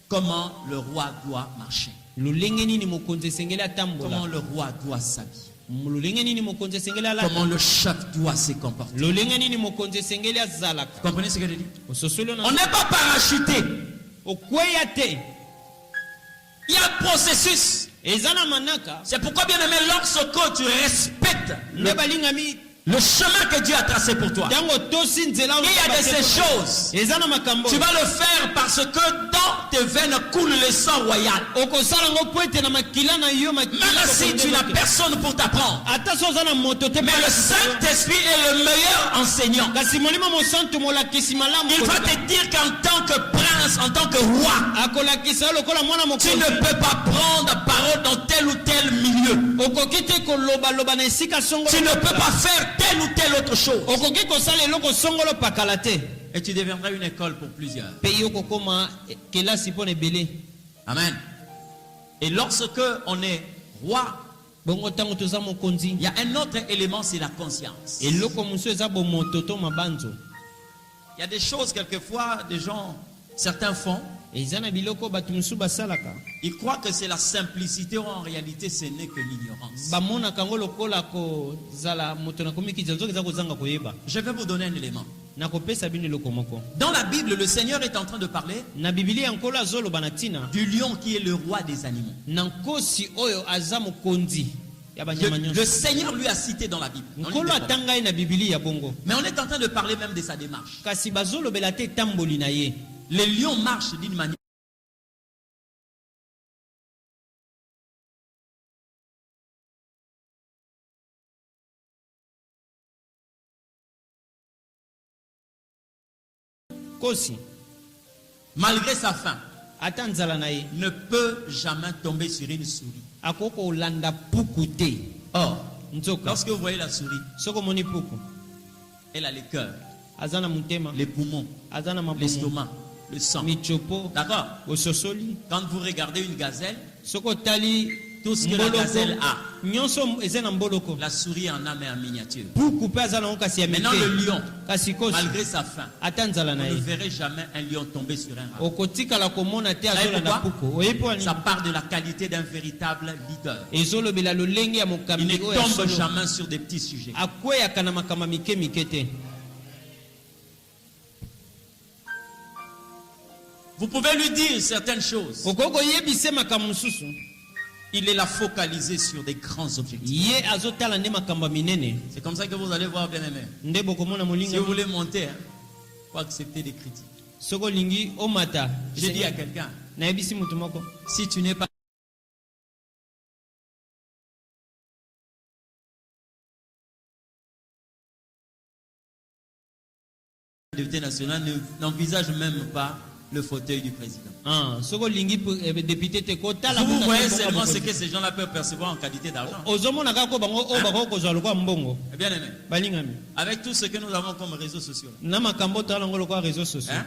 [SPEAKER 1] comment le roi doit marcher,
[SPEAKER 2] lolenge nini mokonzi esengeli
[SPEAKER 1] comment
[SPEAKER 2] atambola,
[SPEAKER 1] le roi doit s'habiller,
[SPEAKER 2] lolenge nini mokonzi esengeli
[SPEAKER 1] comment
[SPEAKER 2] alata,
[SPEAKER 1] le chef doit se comporter.
[SPEAKER 2] lolenge nini mokonzi esengeli azalaka.
[SPEAKER 1] Vous comprenez ce que je dis?
[SPEAKER 2] ososoli
[SPEAKER 1] On n'est pas parachuté.
[SPEAKER 2] okweya te,
[SPEAKER 1] Il y a un processus.
[SPEAKER 2] eza na manaka.
[SPEAKER 1] C'est pourquoi, bien aimé, lorsque tu respectes
[SPEAKER 2] nde balingami
[SPEAKER 1] le chemin que Dieu a tracé pour toi,
[SPEAKER 2] ntango tosi nzela oyo
[SPEAKER 1] il y a de ces
[SPEAKER 2] bateko-
[SPEAKER 1] choses.
[SPEAKER 2] eza na makambo
[SPEAKER 1] Tu vas le faire parce que dans tes veines coule le sang royal.
[SPEAKER 2] okosala ngo po ete na makila na yo
[SPEAKER 1] Même si tu n'as personne pour t'apprendre.
[SPEAKER 2] ata so oza na moto te
[SPEAKER 1] Mais le Saint-Esprit est le meilleur enseignant.
[SPEAKER 2] kasi molimo mosantu molakisi malamu
[SPEAKER 1] Il va te dire qu'en tant que prince, en tant que roi,
[SPEAKER 2] akolakisa yo lokola mwana
[SPEAKER 1] tu
[SPEAKER 2] mokonzi.
[SPEAKER 1] ne peux pas prendre parole dans tel ou tel milieu.
[SPEAKER 2] okoki te kolobaloba na esika songolo.
[SPEAKER 1] Tu ne peux pas faire telle ou telle autre chose.
[SPEAKER 2] okoki kosala eloko songolo pakala te.
[SPEAKER 1] Et tu deviendras une école pour plusieurs.
[SPEAKER 2] mpe yo kokoma kelasi mpo na ebele.
[SPEAKER 1] Amen. Et lorsque on est roi,
[SPEAKER 2] bongo ntango toza mokonzi,
[SPEAKER 1] il y a un autre élément, c'est la conscience.
[SPEAKER 2] eloko mosusu eza bomoto to mabanzo.
[SPEAKER 1] Il y a des choses, quelquefois, des gens, certains font.
[SPEAKER 2] eza na biloko bato mosusu basalaka,
[SPEAKER 1] Ils croient que c'est la simplicité, ou en réalité, ce n'est que l'ignorance.
[SPEAKER 2] bamonaka yango lokola kozala moto nakomikisa nzoki eza kozanga koyeba.
[SPEAKER 1] Je vais vous donner un élément.
[SPEAKER 2] nakopesa bino eloko moko.
[SPEAKER 1] Dans la Bible, le Seigneur est en train de parler
[SPEAKER 2] na biblia ya nkolo azoloba na ntina
[SPEAKER 1] du lion qui est le roi des animaux.
[SPEAKER 2] na nkosi oyo aza mokonzi ya banyama
[SPEAKER 1] Le
[SPEAKER 2] nyonso.
[SPEAKER 1] Seigneur lui a cité dans la Bible. dans l'une
[SPEAKER 2] nkolo
[SPEAKER 1] des promesses.
[SPEAKER 2] atanga ye na biblia ya bongo,
[SPEAKER 1] Mais on est en train de parler même de sa démarche.
[SPEAKER 2] kasi bazolobela te etamboli na ye.
[SPEAKER 1] Les lions marchent d'une manière.
[SPEAKER 2] kosi
[SPEAKER 1] Malgré sa faim,
[SPEAKER 2] ata nzala na ye
[SPEAKER 1] ne peut jamais tomber sur une souris.
[SPEAKER 2] akoki kolanda puku te.
[SPEAKER 1] Or,
[SPEAKER 2] nzoka
[SPEAKER 1] lorsque vous voyez la souris,
[SPEAKER 2] soki omoni puku
[SPEAKER 1] elle a les cœurs,
[SPEAKER 2] aza na motema,
[SPEAKER 1] les poumons,
[SPEAKER 2] aza na mabomo,
[SPEAKER 1] l'estomac, le sang.
[SPEAKER 2] michopo,
[SPEAKER 1] D'accord?
[SPEAKER 2] ososoli.
[SPEAKER 1] Quand vous regardez une gazelle,
[SPEAKER 2] soki otali
[SPEAKER 1] Tout ce que la gazelle a.
[SPEAKER 2] nyonso eza na mboloko.
[SPEAKER 1] La souris en a mais en miniature.
[SPEAKER 2] Puku pe aza nango kasi ya mike.
[SPEAKER 1] Maintenant le lion,
[SPEAKER 2] kasi kosi
[SPEAKER 1] malgré sa faim,
[SPEAKER 2] ata nzala na
[SPEAKER 1] vous ne
[SPEAKER 2] ye
[SPEAKER 1] verrez jamais un lion tomber sur un rat.
[SPEAKER 2] okotikala komona te
[SPEAKER 1] Savez
[SPEAKER 2] azolanda
[SPEAKER 1] pourquoi?
[SPEAKER 2] puku oyebi wani
[SPEAKER 1] Ça part de la qualité d'un véritable leader.
[SPEAKER 2] ezolobela lolenge ya
[SPEAKER 1] Il
[SPEAKER 2] mokambi
[SPEAKER 1] ne
[SPEAKER 2] oyo ya
[SPEAKER 1] tombe
[SPEAKER 2] solo.
[SPEAKER 1] jamais sur des petits sujets.
[SPEAKER 2] akweyaka na makambo mike mike te.
[SPEAKER 1] Vous pouvez lui dire certaines choses.
[SPEAKER 2] okoki koyebisa makambo mosusu
[SPEAKER 1] Il est là focalisé sur des grands objectifs.
[SPEAKER 2] ye azotala nde makambo ya minene
[SPEAKER 1] C'est comme ça que vous allez voir, bien aimé.
[SPEAKER 2] nde bokomona
[SPEAKER 1] Si
[SPEAKER 2] molinga
[SPEAKER 1] vous voulez monter, il faut accepter des critiques.
[SPEAKER 2] soki olingi omata.
[SPEAKER 1] J'ai dit à quelqu'un,
[SPEAKER 2] nayebisi mutu moko
[SPEAKER 1] si tu n'es pas député national, n'envisage même pas le fauteuil du président.
[SPEAKER 2] soki olingi député te kotala
[SPEAKER 1] Vous voyez seulement ce que ces gens-là peuvent percevoir en qualité d'argent.
[SPEAKER 2] ozomona kaka bango oyo bakoki kozwa lokwa mbongo
[SPEAKER 1] Bien aimé,
[SPEAKER 2] balingami
[SPEAKER 1] avec tout ce que nous avons comme réseaux sociaux,
[SPEAKER 2] na makambo otala yango lokwa réseau sociaux
[SPEAKER 1] hein?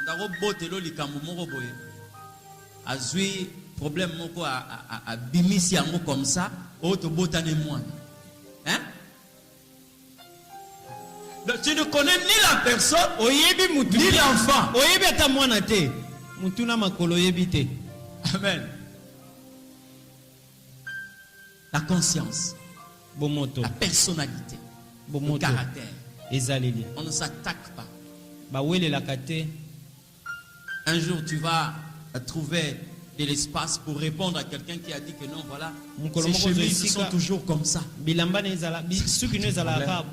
[SPEAKER 1] Ndako botelo likambo moko boye. Azui problème moko a bimisi yango comme ça, auto botane moi. Hein? Donc, tu ne connais ni la personne,
[SPEAKER 2] oyebi mutu
[SPEAKER 1] ni l'enfant.
[SPEAKER 2] oyebi ata mwana te mutu na makolo oyebi te.
[SPEAKER 1] Amen. La conscience,
[SPEAKER 2] bomoto
[SPEAKER 1] la personnalité, le
[SPEAKER 2] bomoto
[SPEAKER 1] caractère.
[SPEAKER 2] ezaleli
[SPEAKER 1] On ne s'attaque pas.
[SPEAKER 2] bawelelaka te.
[SPEAKER 1] Un jour, tu vas trouver de l'espace pour répondre à quelqu'un qui a dit que non, voilà, ces chemises sont toujours comme ça.
[SPEAKER 2] bilamba na ezala suki no ezalaka abu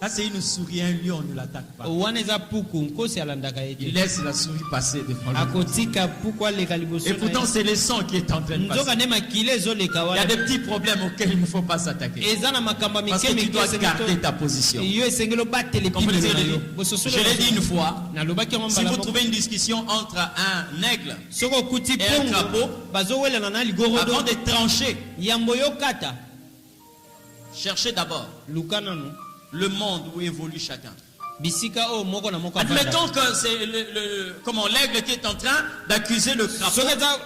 [SPEAKER 1] Ça, c'est une souris, un lion, on ne l'attaque pas.
[SPEAKER 2] wana eza puku nkosi alandaka ye
[SPEAKER 1] Il
[SPEAKER 2] te
[SPEAKER 1] laisse la souris passer devant lui.
[SPEAKER 2] akotika puku aleka liboso
[SPEAKER 1] Et pourtant, c'est le sang qui est en train de passer.
[SPEAKER 2] nzoka nde makili ezoleka
[SPEAKER 1] Il y a
[SPEAKER 2] wana
[SPEAKER 1] des petits problèmes auxquels il ne faut pas s'attaquer.
[SPEAKER 2] eza na makambo
[SPEAKER 1] Parce que tu
[SPEAKER 2] mike
[SPEAKER 1] dois
[SPEAKER 2] mike
[SPEAKER 1] garder ta position.
[SPEAKER 2] yo esengeli obatele
[SPEAKER 1] Comme je
[SPEAKER 2] pibele na
[SPEAKER 1] l'ai
[SPEAKER 2] yo
[SPEAKER 1] dit, je l'ai dit une fois,
[SPEAKER 2] nalobaki yango
[SPEAKER 1] si
[SPEAKER 2] mbala
[SPEAKER 1] vous
[SPEAKER 2] moko
[SPEAKER 1] trouvez une discussion entre un aigle,
[SPEAKER 2] soki okuti
[SPEAKER 1] Et un crapaud,
[SPEAKER 2] pongo bazowelana na ligorodo
[SPEAKER 1] avant de trancher,
[SPEAKER 2] yambo yokata
[SPEAKER 1] cherchez d'abord
[SPEAKER 2] luka nanu
[SPEAKER 1] le monde où évolue chacun.
[SPEAKER 2] bisika oyo moko na moko
[SPEAKER 1] Admettons que c'est comment l'aigle qui est en train d'accuser le crapaud
[SPEAKER 2] soki eza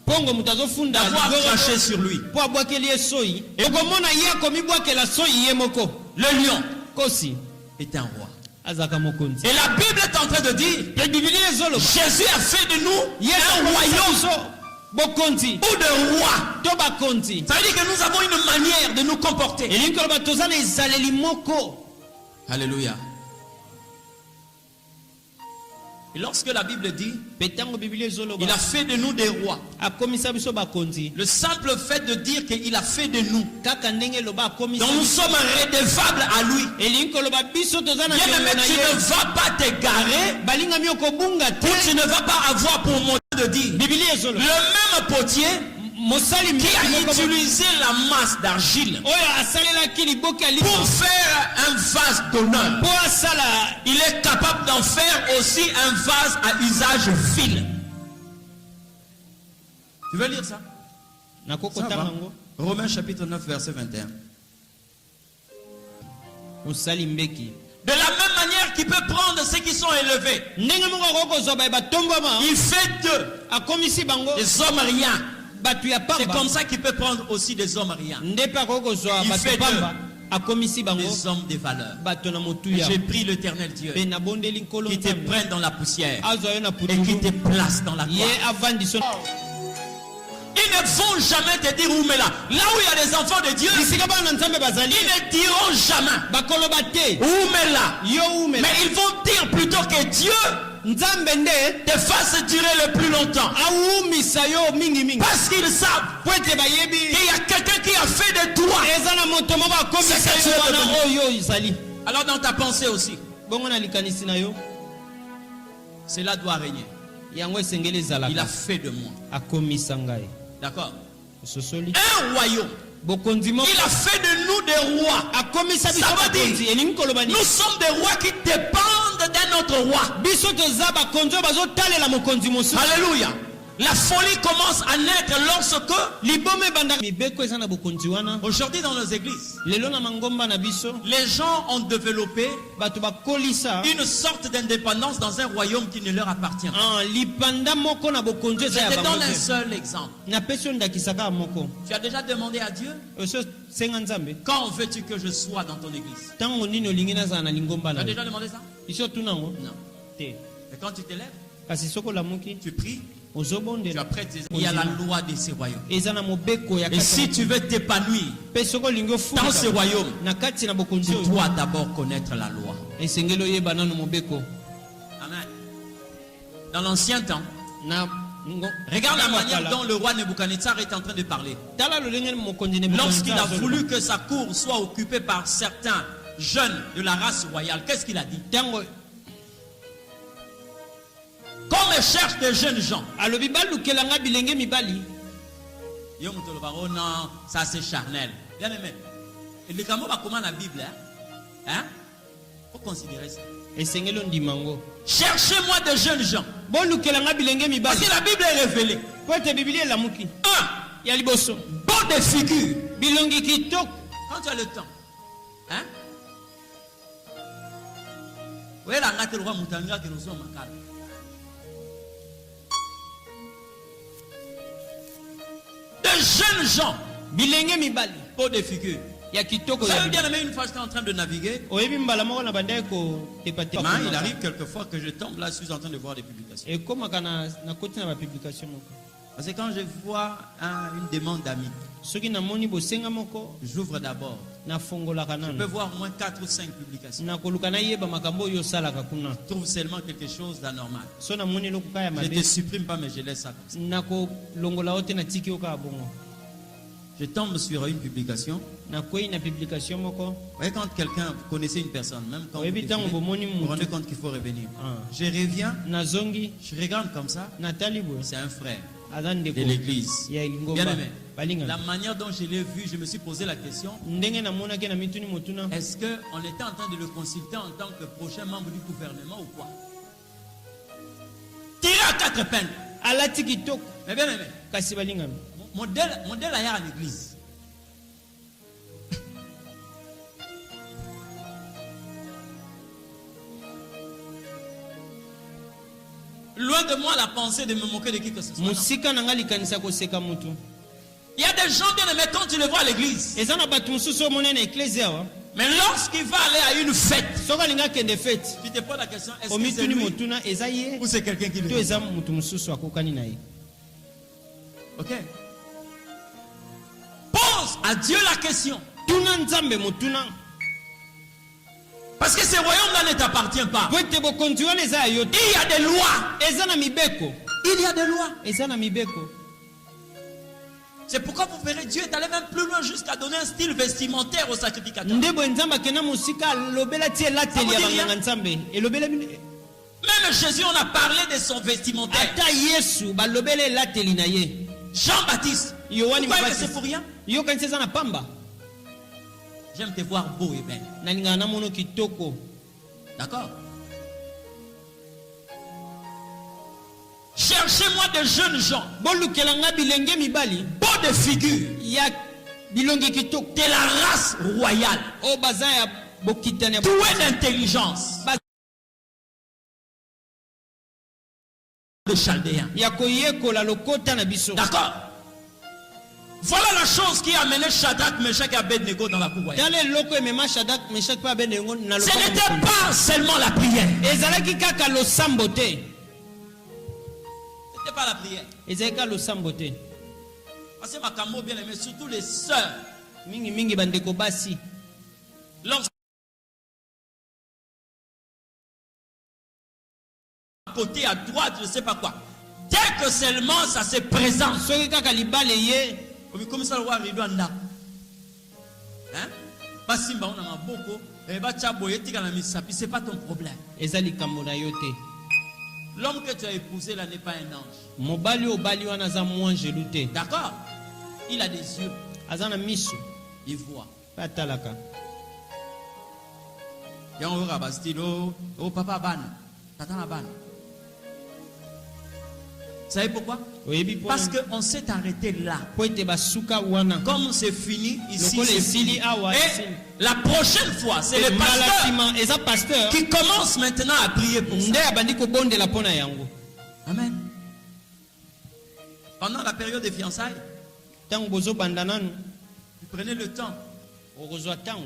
[SPEAKER 2] pongo moto azofunda
[SPEAKER 1] d'avoir craché sur lui.
[SPEAKER 2] mpo abwakeli ye soyi okomona ye akomibwakela soyi ye moko.
[SPEAKER 1] Le lion
[SPEAKER 2] kosi
[SPEAKER 1] est un roi.
[SPEAKER 2] azaka mokonzi
[SPEAKER 1] Et la Bible est en train de dire,
[SPEAKER 2] te bibili ezoloba
[SPEAKER 1] Jésus a fait de nous
[SPEAKER 2] ye
[SPEAKER 1] un royaume
[SPEAKER 2] bokonzi
[SPEAKER 1] ou de roi.
[SPEAKER 2] to bakonzi.
[SPEAKER 1] Ça veut dire que nous avons une manière de nous comporter.
[SPEAKER 2] elingi koloba toza na ezaleli moko.
[SPEAKER 1] Alléluia. Et lorsque la Bible dit,
[SPEAKER 2] mpe ntango bibili ezoloba
[SPEAKER 1] il a fait de nous des rois,
[SPEAKER 2] akomisa biso bakonzi
[SPEAKER 1] le simple fait de dire qu'il a fait de nous,
[SPEAKER 2] kaka ndenge eloba akomisa
[SPEAKER 1] donc nous sommes redevables à lui.
[SPEAKER 2] elingi koloba biso toza na
[SPEAKER 1] Bien
[SPEAKER 2] ndenge
[SPEAKER 1] aimé,
[SPEAKER 2] na
[SPEAKER 1] tu
[SPEAKER 2] ye
[SPEAKER 1] ne vas pas t'égarer,
[SPEAKER 2] balingami okobunga
[SPEAKER 1] ou
[SPEAKER 2] te.
[SPEAKER 1] tu ne vas pas avoir pour moyen de dire.
[SPEAKER 2] bibili
[SPEAKER 1] Le
[SPEAKER 2] ezoloba
[SPEAKER 1] même potier
[SPEAKER 2] mosali
[SPEAKER 1] qui a
[SPEAKER 2] moko
[SPEAKER 1] utilisé la masse d'argile
[SPEAKER 2] oyo asalelaki liboki ya
[SPEAKER 1] pour
[SPEAKER 2] lipa
[SPEAKER 1] faire un vase d'honneur,
[SPEAKER 2] mpo asala
[SPEAKER 1] il est capable d'en faire aussi un vase à usage vil. Tu veux lire ça?
[SPEAKER 2] nakokotanga yango.
[SPEAKER 1] Romains chapitre 9 verset 21.
[SPEAKER 2] mosali mbeki
[SPEAKER 1] De la même manière qu'il peut prendre ceux qui sont élevés,
[SPEAKER 2] ndenge moko akoki kozwa baye batombama
[SPEAKER 1] il fait d'eux
[SPEAKER 2] akomisi bango
[SPEAKER 1] des hommes riants.
[SPEAKER 2] bato ya
[SPEAKER 1] C'est
[SPEAKER 2] pamba
[SPEAKER 1] comme ça qu'il peut prendre aussi des hommes riants,
[SPEAKER 2] nde mpe akoki kozwa
[SPEAKER 1] Il fait
[SPEAKER 2] bato pamba akomisi bango
[SPEAKER 1] des hommes de valeur.
[SPEAKER 2] bato na motuya.
[SPEAKER 1] J'ai pris l'Éternel Dieu
[SPEAKER 2] mpe nabondeli nkolo
[SPEAKER 1] qui te
[SPEAKER 2] nzambe
[SPEAKER 1] prenne dans la poussière
[SPEAKER 2] azwa yo na
[SPEAKER 1] et qui te
[SPEAKER 2] pututu
[SPEAKER 1] place dans la
[SPEAKER 2] ye
[SPEAKER 1] gloire.
[SPEAKER 2] avandi so
[SPEAKER 1] Ils ne vont jamais te dire où mais là. Là où il y a des enfants de Dieu,
[SPEAKER 2] bisika bana nzambe bazali
[SPEAKER 1] ils ne diront jamais
[SPEAKER 2] bakoloba te
[SPEAKER 1] où mais là.
[SPEAKER 2] yo umela
[SPEAKER 1] Mais ils vont dire plutôt que Dieu
[SPEAKER 2] nzambe nde
[SPEAKER 1] te fasse durer le plus longtemps.
[SPEAKER 2] awumisa yo mingimingi
[SPEAKER 1] Parce qu'ils savent
[SPEAKER 2] po ete bayebi
[SPEAKER 1] qu'il y a quelqu'un qui a fait de toi.
[SPEAKER 2] eza na moto moko akomisa
[SPEAKER 1] C'est
[SPEAKER 2] yo
[SPEAKER 1] ça,
[SPEAKER 2] wana
[SPEAKER 1] c'est
[SPEAKER 2] oyo ezali
[SPEAKER 1] Alors dans ta pensée aussi,
[SPEAKER 2] bongo na likanisi na yo
[SPEAKER 1] cela doit régner.
[SPEAKER 2] yango esengeli
[SPEAKER 1] Il a
[SPEAKER 2] ezalaka
[SPEAKER 1] fait de moi.
[SPEAKER 2] akomisa ngai
[SPEAKER 1] D'accord?
[SPEAKER 2] ososoli
[SPEAKER 1] Un royaume.
[SPEAKER 2] bokonzi moko
[SPEAKER 1] Il a fait de nous des rois.
[SPEAKER 2] akomisa biso
[SPEAKER 1] Ça veut
[SPEAKER 2] bakonzi
[SPEAKER 1] dire,
[SPEAKER 2] elingi koloba nini
[SPEAKER 1] nous sommes des rois qui dépendent d'un autre roi.
[SPEAKER 2] biso toza bakonzi oyo bazotalela mokonzi mosusu.
[SPEAKER 1] Alléluia. La folie commence à naître lorsque, aujourd'hui dans nos églises, les gens ont développé une sorte d'indépendance dans un royaume qui ne leur appartient pas. Je te donne un seul exemple. Tu as déjà demandé à Dieu, quand veux-tu que je sois dans ton église? Tu as déjà demandé ça? Non. Et quand tu te lèves, tu pries, tu apprêtes tes... Il y a la loi de ce royaume. Et si tu veux t'épanouir dans ce royaume, tu dois d'abord connaître la loi. Amen. Dans l'ancien temps, regarde la manière dont le roi Nebuchadnezzar est en train de parler. Lorsqu'il a voulu que sa cour soit occupée par certains jeunes de la race royale, qu'est-ce qu'il a dit? Comme il cherche des jeunes gens. Non, ça c'est charnel. Bien aimé. Et le Cameroun va comment la Bible, hein? Faut considérer ça. Cherchez-moi des jeunes gens. Parce que la Bible est révélée. Un, bon des figures. Quand tu as le temps, hein? Oui, la ngate le roi Moutanga qui nous sommes makala. De jeunes gens, pour des figures. Vous avez bien aimé une fois j'étais en train de naviguer. Il arrive quelquefois que je tombe là, je suis en train de voir des publications. Parce que quand je vois une demande d'amis, j'ouvre d'abord. Je peux voir au moins 4 ou 5 publications. Je trouve seulement quelque chose d'anormal. Je ne te supprime pas, mais je laisse ça comme ça. Je tombe sur une publication. Vous voyez, quand quelqu'un, vous connaissez une personne, même quand vous vous rendez compte qu'il faut revenir. Je reviens, je regarde comme ça, c'est un frère de l'église. Bien aimé. La manière dont je l'ai vu, je me suis posé la question, est-ce qu'on était en train de le consulter en tant que prochain membre du gouvernement ou quoi? Tiré à 4 peines. Mais bien aimé, modèle ailleurs en église. Loin de moi la pensée de me moquer de qui que ce soit. Il y a des gens bien aimés quand tu les vois à l'église. Mais lorsqu'il va aller à une fête, tu te poses la question, est-ce que c'est lui ou c'est quelqu'un qui le fait? Ok. Pose à Dieu la question. Parce que ce royaume-là ne t'appartient pas. Il y a des lois. Il y a des lois. C'est pourquoi vous verrez Dieu est allé même plus loin jusqu'à donner un style vestimentaire au sacrificateur. Même Jésus, on a parlé de son vestimentaire. Jean-Baptiste, vous croyez que c'est pour rien? J'aime te voir beau et belle. D'accord? Cherchez-moi des jeunes gens. Beaux de figure. De la race royale. Doué d'intelligence. De Chaldéens. D'accord? Voilà la chose qui a amené Shadrach, Meshach et Abednego dans la cour royale. Ce n'était pas seulement la prière. Ce n'était pas la prière. Parce que ma camo bien aimé, surtout les sœurs. Lorsque à côté, à droite, je ne sais pas quoi. Dès que seulement ça se présente. Comme ça, le roi arrive à Nda. Hein? Basimba, on a ma boko. Et c'est pas ton problème. L'homme que tu as épousé là n'est pas un ange. D'accord? Il a des yeux. Il voit. savez pourquoi?
[SPEAKER 2] Oyebi
[SPEAKER 1] Parce
[SPEAKER 2] pona.
[SPEAKER 1] qu'on s'est arrêté là.
[SPEAKER 2] Po ete basuka wana.
[SPEAKER 1] Comme c'est fini, ici
[SPEAKER 2] Lokole
[SPEAKER 1] c'est
[SPEAKER 2] esili
[SPEAKER 1] fini.
[SPEAKER 2] awa,
[SPEAKER 1] Et
[SPEAKER 2] esili.
[SPEAKER 1] la prochaine fois, c'est le pasteur
[SPEAKER 2] Malatima eza pasteur.
[SPEAKER 1] qui commence maintenant à prier pour ça.
[SPEAKER 2] Nde abandi ko bondela pona yango.
[SPEAKER 1] Amen. Pendant la période des fiançailles,
[SPEAKER 2] Tango bozo banda nanu.
[SPEAKER 1] tu prenais le temps
[SPEAKER 2] Okozwa tango.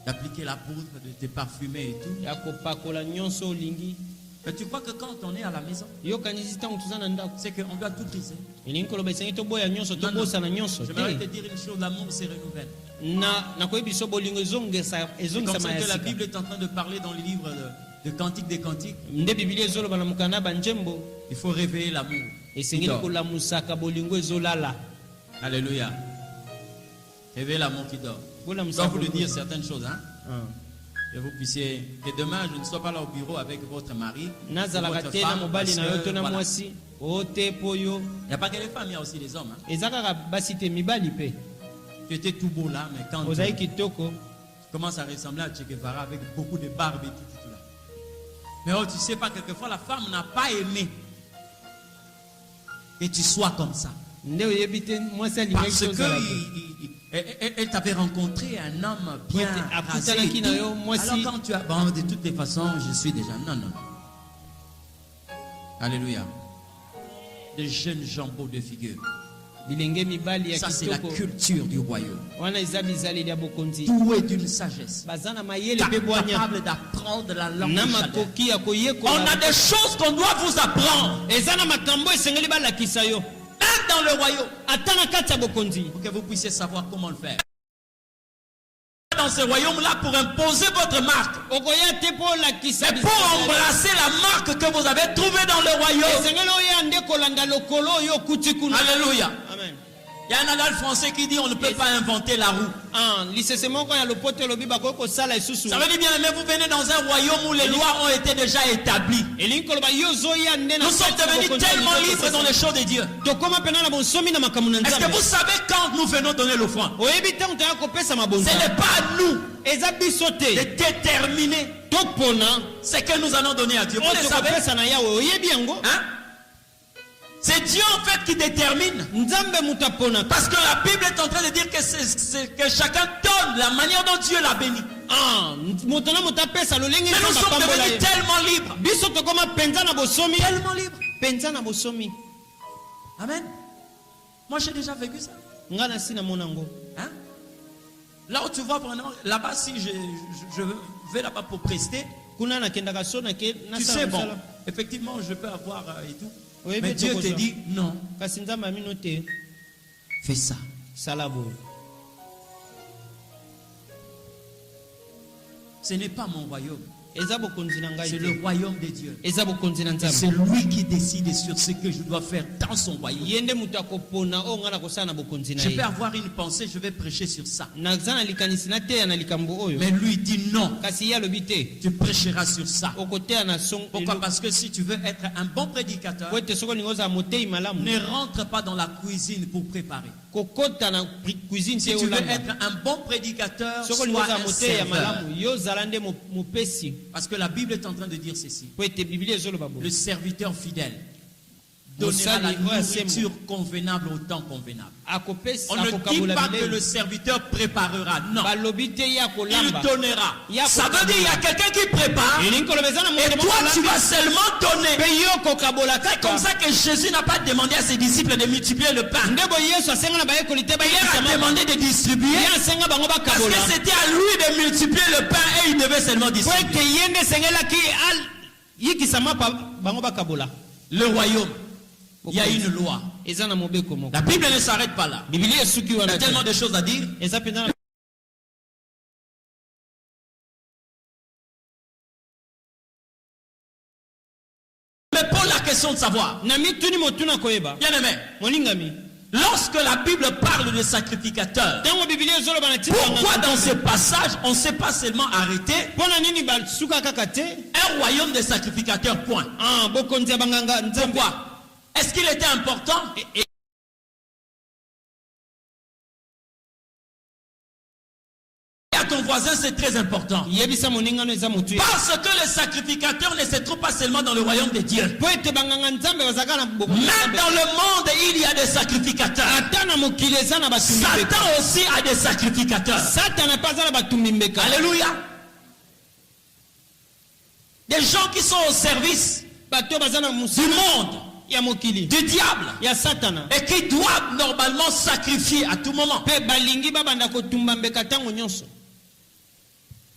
[SPEAKER 1] d'appliquer la poudre, de te parfumer et tout.
[SPEAKER 2] Ya kopakola nyonso olingi.
[SPEAKER 1] Mais tu crois que quand on est à la maison,
[SPEAKER 2] Yo kanisi tango tuzana ndako.
[SPEAKER 1] c'est qu'on doit tout briser.
[SPEAKER 2] Elingi koloba esengi toboya nyonso
[SPEAKER 1] Non, non.
[SPEAKER 2] tobosa na nyonso.
[SPEAKER 1] J'aimerais
[SPEAKER 2] Te.
[SPEAKER 1] te dire une chose, l'amour se renouvelle.
[SPEAKER 2] Na koyebi so bolingo ezongesa
[SPEAKER 1] C'est comme
[SPEAKER 2] ezongisa
[SPEAKER 1] ça que la
[SPEAKER 2] mayasika.
[SPEAKER 1] Bible est en train de parler dans le livre de Cantiques des Cantiques.
[SPEAKER 2] Nde Biblia ezoloba na mukana banjembo.
[SPEAKER 1] Il faut réveiller l'amour.
[SPEAKER 2] Esengeli kolamusaka bolingo ezolala.
[SPEAKER 1] Alléluia. Réveiller l'amour qui dort. Je dois vous le dire certaines choses, hein. Que vous puissiez, que demain je ne sois pas là au bureau avec votre mari, ou
[SPEAKER 2] Nazalaka
[SPEAKER 1] votre
[SPEAKER 2] te na
[SPEAKER 1] femme,
[SPEAKER 2] mobali
[SPEAKER 1] parce
[SPEAKER 2] na yo
[SPEAKER 1] que,
[SPEAKER 2] to na
[SPEAKER 1] voilà.
[SPEAKER 2] mwasi. Ote poyo.
[SPEAKER 1] Il n'y a pas que les femmes, il y a aussi les hommes. Hein.
[SPEAKER 2] Ezaka basi te mibali pe.
[SPEAKER 1] Tu étais tout beau là, mais quand
[SPEAKER 2] Ozai
[SPEAKER 1] tu
[SPEAKER 2] kitoko.
[SPEAKER 1] commences à ressembler à Che Guevara avec beaucoup de barbe et tout là. Mais oh, tu sais pas, quelquefois la femme n'a pas aimé que tu sois comme ça.
[SPEAKER 2] Nde oyebi te mwasi alingi
[SPEAKER 1] Parce
[SPEAKER 2] kozala te.
[SPEAKER 1] elle t'avait rencontré un homme bien
[SPEAKER 2] Ouais,
[SPEAKER 1] rasé et tout. Alors quand tu as... Bon, de toutes les façons, je suis déjà... Non, non. Alléluia. Des jeunes jambons de figure.
[SPEAKER 2] Bilenge mibali ya
[SPEAKER 1] Ça, c'est la
[SPEAKER 2] kitoko.
[SPEAKER 1] culture du royaume.
[SPEAKER 2] Wana eza bizaleli ya bokonzi.
[SPEAKER 1] Doué d'une sagesse.
[SPEAKER 2] Bazana mayele pe bwanya.
[SPEAKER 1] Capable d'apprendre la langue
[SPEAKER 2] Na
[SPEAKER 1] de Chaldée.
[SPEAKER 2] makoki ya koyekola.
[SPEAKER 1] On a des choses qu'on doit vous apprendre.
[SPEAKER 2] Eza na makambo esengeli balakisa yo.
[SPEAKER 1] Même dans le royaume.
[SPEAKER 2] Ata na kati ya bokonzi.
[SPEAKER 1] Pour que vous puissiez savoir comment le faire. Dans ce royaume-là pour imposer votre marque.
[SPEAKER 2] Okoya te po lakisa.
[SPEAKER 1] C'est pour embrasser la marque que vous avez trouvée dans le royaume.
[SPEAKER 2] Esengeli oya nde kolanda lokolo yo kuti kuna.
[SPEAKER 1] Alléluia.
[SPEAKER 2] Amen.
[SPEAKER 1] Il y a un adage français qui dit on ne peut pas inventer la roue.
[SPEAKER 2] Ah, lisese moko ya lopoto lobi bako ko sala isusu.
[SPEAKER 1] Ça veut dire bien, mais vous venez dans un royaume où les lois ont été déjà établies.
[SPEAKER 2] Elingi koloba yo zoya nde na.
[SPEAKER 1] Nous sommes devenus tellement libres dans les choses de Dieu.
[SPEAKER 2] Tokoma pena na bonsomi na makambo na
[SPEAKER 1] Est-ce que
[SPEAKER 2] Nzambe.
[SPEAKER 1] vous savez quand nous venons donner l'offrande?
[SPEAKER 2] Oyebi tango ta kopesa mabonza.
[SPEAKER 1] Ce n'est pas à nous
[SPEAKER 2] Eza biso
[SPEAKER 1] de
[SPEAKER 2] te.
[SPEAKER 1] déterminer
[SPEAKER 2] Topona.
[SPEAKER 1] ce que nous allons donner à Dieu. Vous le savez?
[SPEAKER 2] Otokopesa na yawe oyebi yango.
[SPEAKER 1] Hein? C'est Dieu en fait qui détermine.
[SPEAKER 2] Nzambe mutapona.
[SPEAKER 1] Parce que la Bible est en train de dire que chacun donne la manière dont Dieu l'a béni.
[SPEAKER 2] Ah, mutana mutapesa lolengi
[SPEAKER 1] Mais nous
[SPEAKER 2] na
[SPEAKER 1] sommes
[SPEAKER 2] pambola
[SPEAKER 1] devenus
[SPEAKER 2] ye.
[SPEAKER 1] tellement libres.
[SPEAKER 2] Biso tokoma penza na bosomi.
[SPEAKER 1] Tellement libres.
[SPEAKER 2] Penza na bosomi.
[SPEAKER 1] Amen. Moi j'ai déjà vécu ça.
[SPEAKER 2] Ngana sina monango.
[SPEAKER 1] Hein? Là où tu vois vraiment, là-bas si je vais là-bas pour prester,
[SPEAKER 2] Kuna na kenda kasona ke na
[SPEAKER 1] tu
[SPEAKER 2] sala
[SPEAKER 1] sais bon,
[SPEAKER 2] mosala.
[SPEAKER 1] effectivement je peux avoir et tout.
[SPEAKER 2] Oui,
[SPEAKER 1] Mais
[SPEAKER 2] mais
[SPEAKER 1] Dieu te
[SPEAKER 2] tokoza.
[SPEAKER 1] dit non,
[SPEAKER 2] Kasi Nzambe amino te.
[SPEAKER 1] fais ça.
[SPEAKER 2] Sala boye.
[SPEAKER 1] Ce n'est pas mon royaume,
[SPEAKER 2] Eza bokonzi na ngai
[SPEAKER 1] c'est
[SPEAKER 2] te.
[SPEAKER 1] le royaume de Dieu.
[SPEAKER 2] Eza bokonzi na
[SPEAKER 1] Et
[SPEAKER 2] Nzambe.
[SPEAKER 1] c'est lui qui décide sur ce que je dois faire dans son royaume.
[SPEAKER 2] Yende mutu akopona o ngana kosala na bokonzi na
[SPEAKER 1] Je
[SPEAKER 2] ye.
[SPEAKER 1] peux avoir une pensée, je vais prêcher sur ça.
[SPEAKER 2] Naza na likanisi na te na likambo oyo.
[SPEAKER 1] Mais lui dit non,
[SPEAKER 2] Kasi ye alobi te.
[SPEAKER 1] tu prêcheras sur ça.
[SPEAKER 2] Okoteya na song.
[SPEAKER 1] Pourquoi? Parce que si tu veux être un bon prédicateur,
[SPEAKER 2] Po ete soko lingo ozala motei malamu.
[SPEAKER 1] ne rentre pas dans la cuisine pour préparer.
[SPEAKER 2] Kokota na cuisine
[SPEAKER 1] Si
[SPEAKER 2] te
[SPEAKER 1] tu veux
[SPEAKER 2] olamba.
[SPEAKER 1] être un bon prédicateur,
[SPEAKER 2] Soko
[SPEAKER 1] sois
[SPEAKER 2] lingo ozala
[SPEAKER 1] un
[SPEAKER 2] motei ya
[SPEAKER 1] serveur.
[SPEAKER 2] malamu. Yo zala nde mopesi.
[SPEAKER 1] Parce que la Bible est en train de dire ceci.
[SPEAKER 2] Po ete Biblia ezoloba boye.
[SPEAKER 1] Le serviteur fidèle donnera la nourriture convenable au temps convenable.
[SPEAKER 2] Akopesi
[SPEAKER 1] On ne dit
[SPEAKER 2] akokabula
[SPEAKER 1] pas que le
[SPEAKER 2] bilei.
[SPEAKER 1] serviteur préparera. Non.
[SPEAKER 2] Balobi te ya
[SPEAKER 1] Il
[SPEAKER 2] kolamba.
[SPEAKER 1] donnera.
[SPEAKER 2] Ya
[SPEAKER 1] Ça veut dire qu'il y a quelqu'un qui prépare.
[SPEAKER 2] Elingi koloba eza na
[SPEAKER 1] Et
[SPEAKER 2] moto
[SPEAKER 1] toi,
[SPEAKER 2] moko
[SPEAKER 1] tu vas
[SPEAKER 2] alambi.
[SPEAKER 1] seulement donner.
[SPEAKER 2] Pe yo kokabola
[SPEAKER 1] C'est comme
[SPEAKER 2] kaka.
[SPEAKER 1] ça que Jésus n'a pas demandé à ses disciples de multiplier le pain.
[SPEAKER 2] Nde boye Yesu asenga na bayekoli te
[SPEAKER 1] Il leur
[SPEAKER 2] bayebisa
[SPEAKER 1] a
[SPEAKER 2] mama.
[SPEAKER 1] demandé de distribuer.
[SPEAKER 2] Ye asenga bango
[SPEAKER 1] Parce
[SPEAKER 2] bakabola.
[SPEAKER 1] que c'était à lui de multiplier le pain et il devait seulement
[SPEAKER 2] Po
[SPEAKER 1] distribuer.
[SPEAKER 2] ete ye nde esengelaki yikisama bango bakabola.
[SPEAKER 1] Le royaume, il y a une loi.
[SPEAKER 2] Eza na mobeko moko.
[SPEAKER 1] La Bible ne s'arrête pas là.
[SPEAKER 2] Biblia esuki
[SPEAKER 1] Il y
[SPEAKER 2] wana
[SPEAKER 1] a
[SPEAKER 2] te.
[SPEAKER 1] tellement de choses à dire.
[SPEAKER 2] Eza penza na
[SPEAKER 1] Mais pose la question de savoir.
[SPEAKER 2] na mituni motuna koyeba.
[SPEAKER 1] Bien aimé,
[SPEAKER 2] Molingami.
[SPEAKER 1] lorsque la Bible parle de sacrificateur,
[SPEAKER 2] Tango Biblia ezoloba na tika
[SPEAKER 1] pourquoi dans ce passage on ne s'est pas seulement arrêté
[SPEAKER 2] Pona nini basuka kaka te?
[SPEAKER 1] un royaume de sacrificateurs, point.
[SPEAKER 2] Ah, bokonzi ya banganga Nzambe.
[SPEAKER 1] Pourquoi? Est-ce qu'il était important? ton voisin, c'est très important.
[SPEAKER 2] Yebisa moningano eza mutu.
[SPEAKER 1] Parce que le sacrificateur ne se trouve pas seulement dans le royaume de Dieu.
[SPEAKER 2] Po ete banganga nzambe bazaka na boko.
[SPEAKER 1] Même dans le monde, il y a des sacrificateurs.
[SPEAKER 2] Ata na mokili eza na batumbi mbeka.
[SPEAKER 1] Satan aussi a des sacrificateurs.
[SPEAKER 2] Satan pas za na batumbi mbeka.
[SPEAKER 1] Alléluia. Des gens qui sont au service
[SPEAKER 2] Bato bazana
[SPEAKER 1] du
[SPEAKER 2] musala
[SPEAKER 1] monde,
[SPEAKER 2] ya mokili.
[SPEAKER 1] du diable,
[SPEAKER 2] Ya Satana.
[SPEAKER 1] et qui doivent normalement sacrifier à tout moment.
[SPEAKER 2] Pe balingi babanda kotumba mbeka tango nyonso.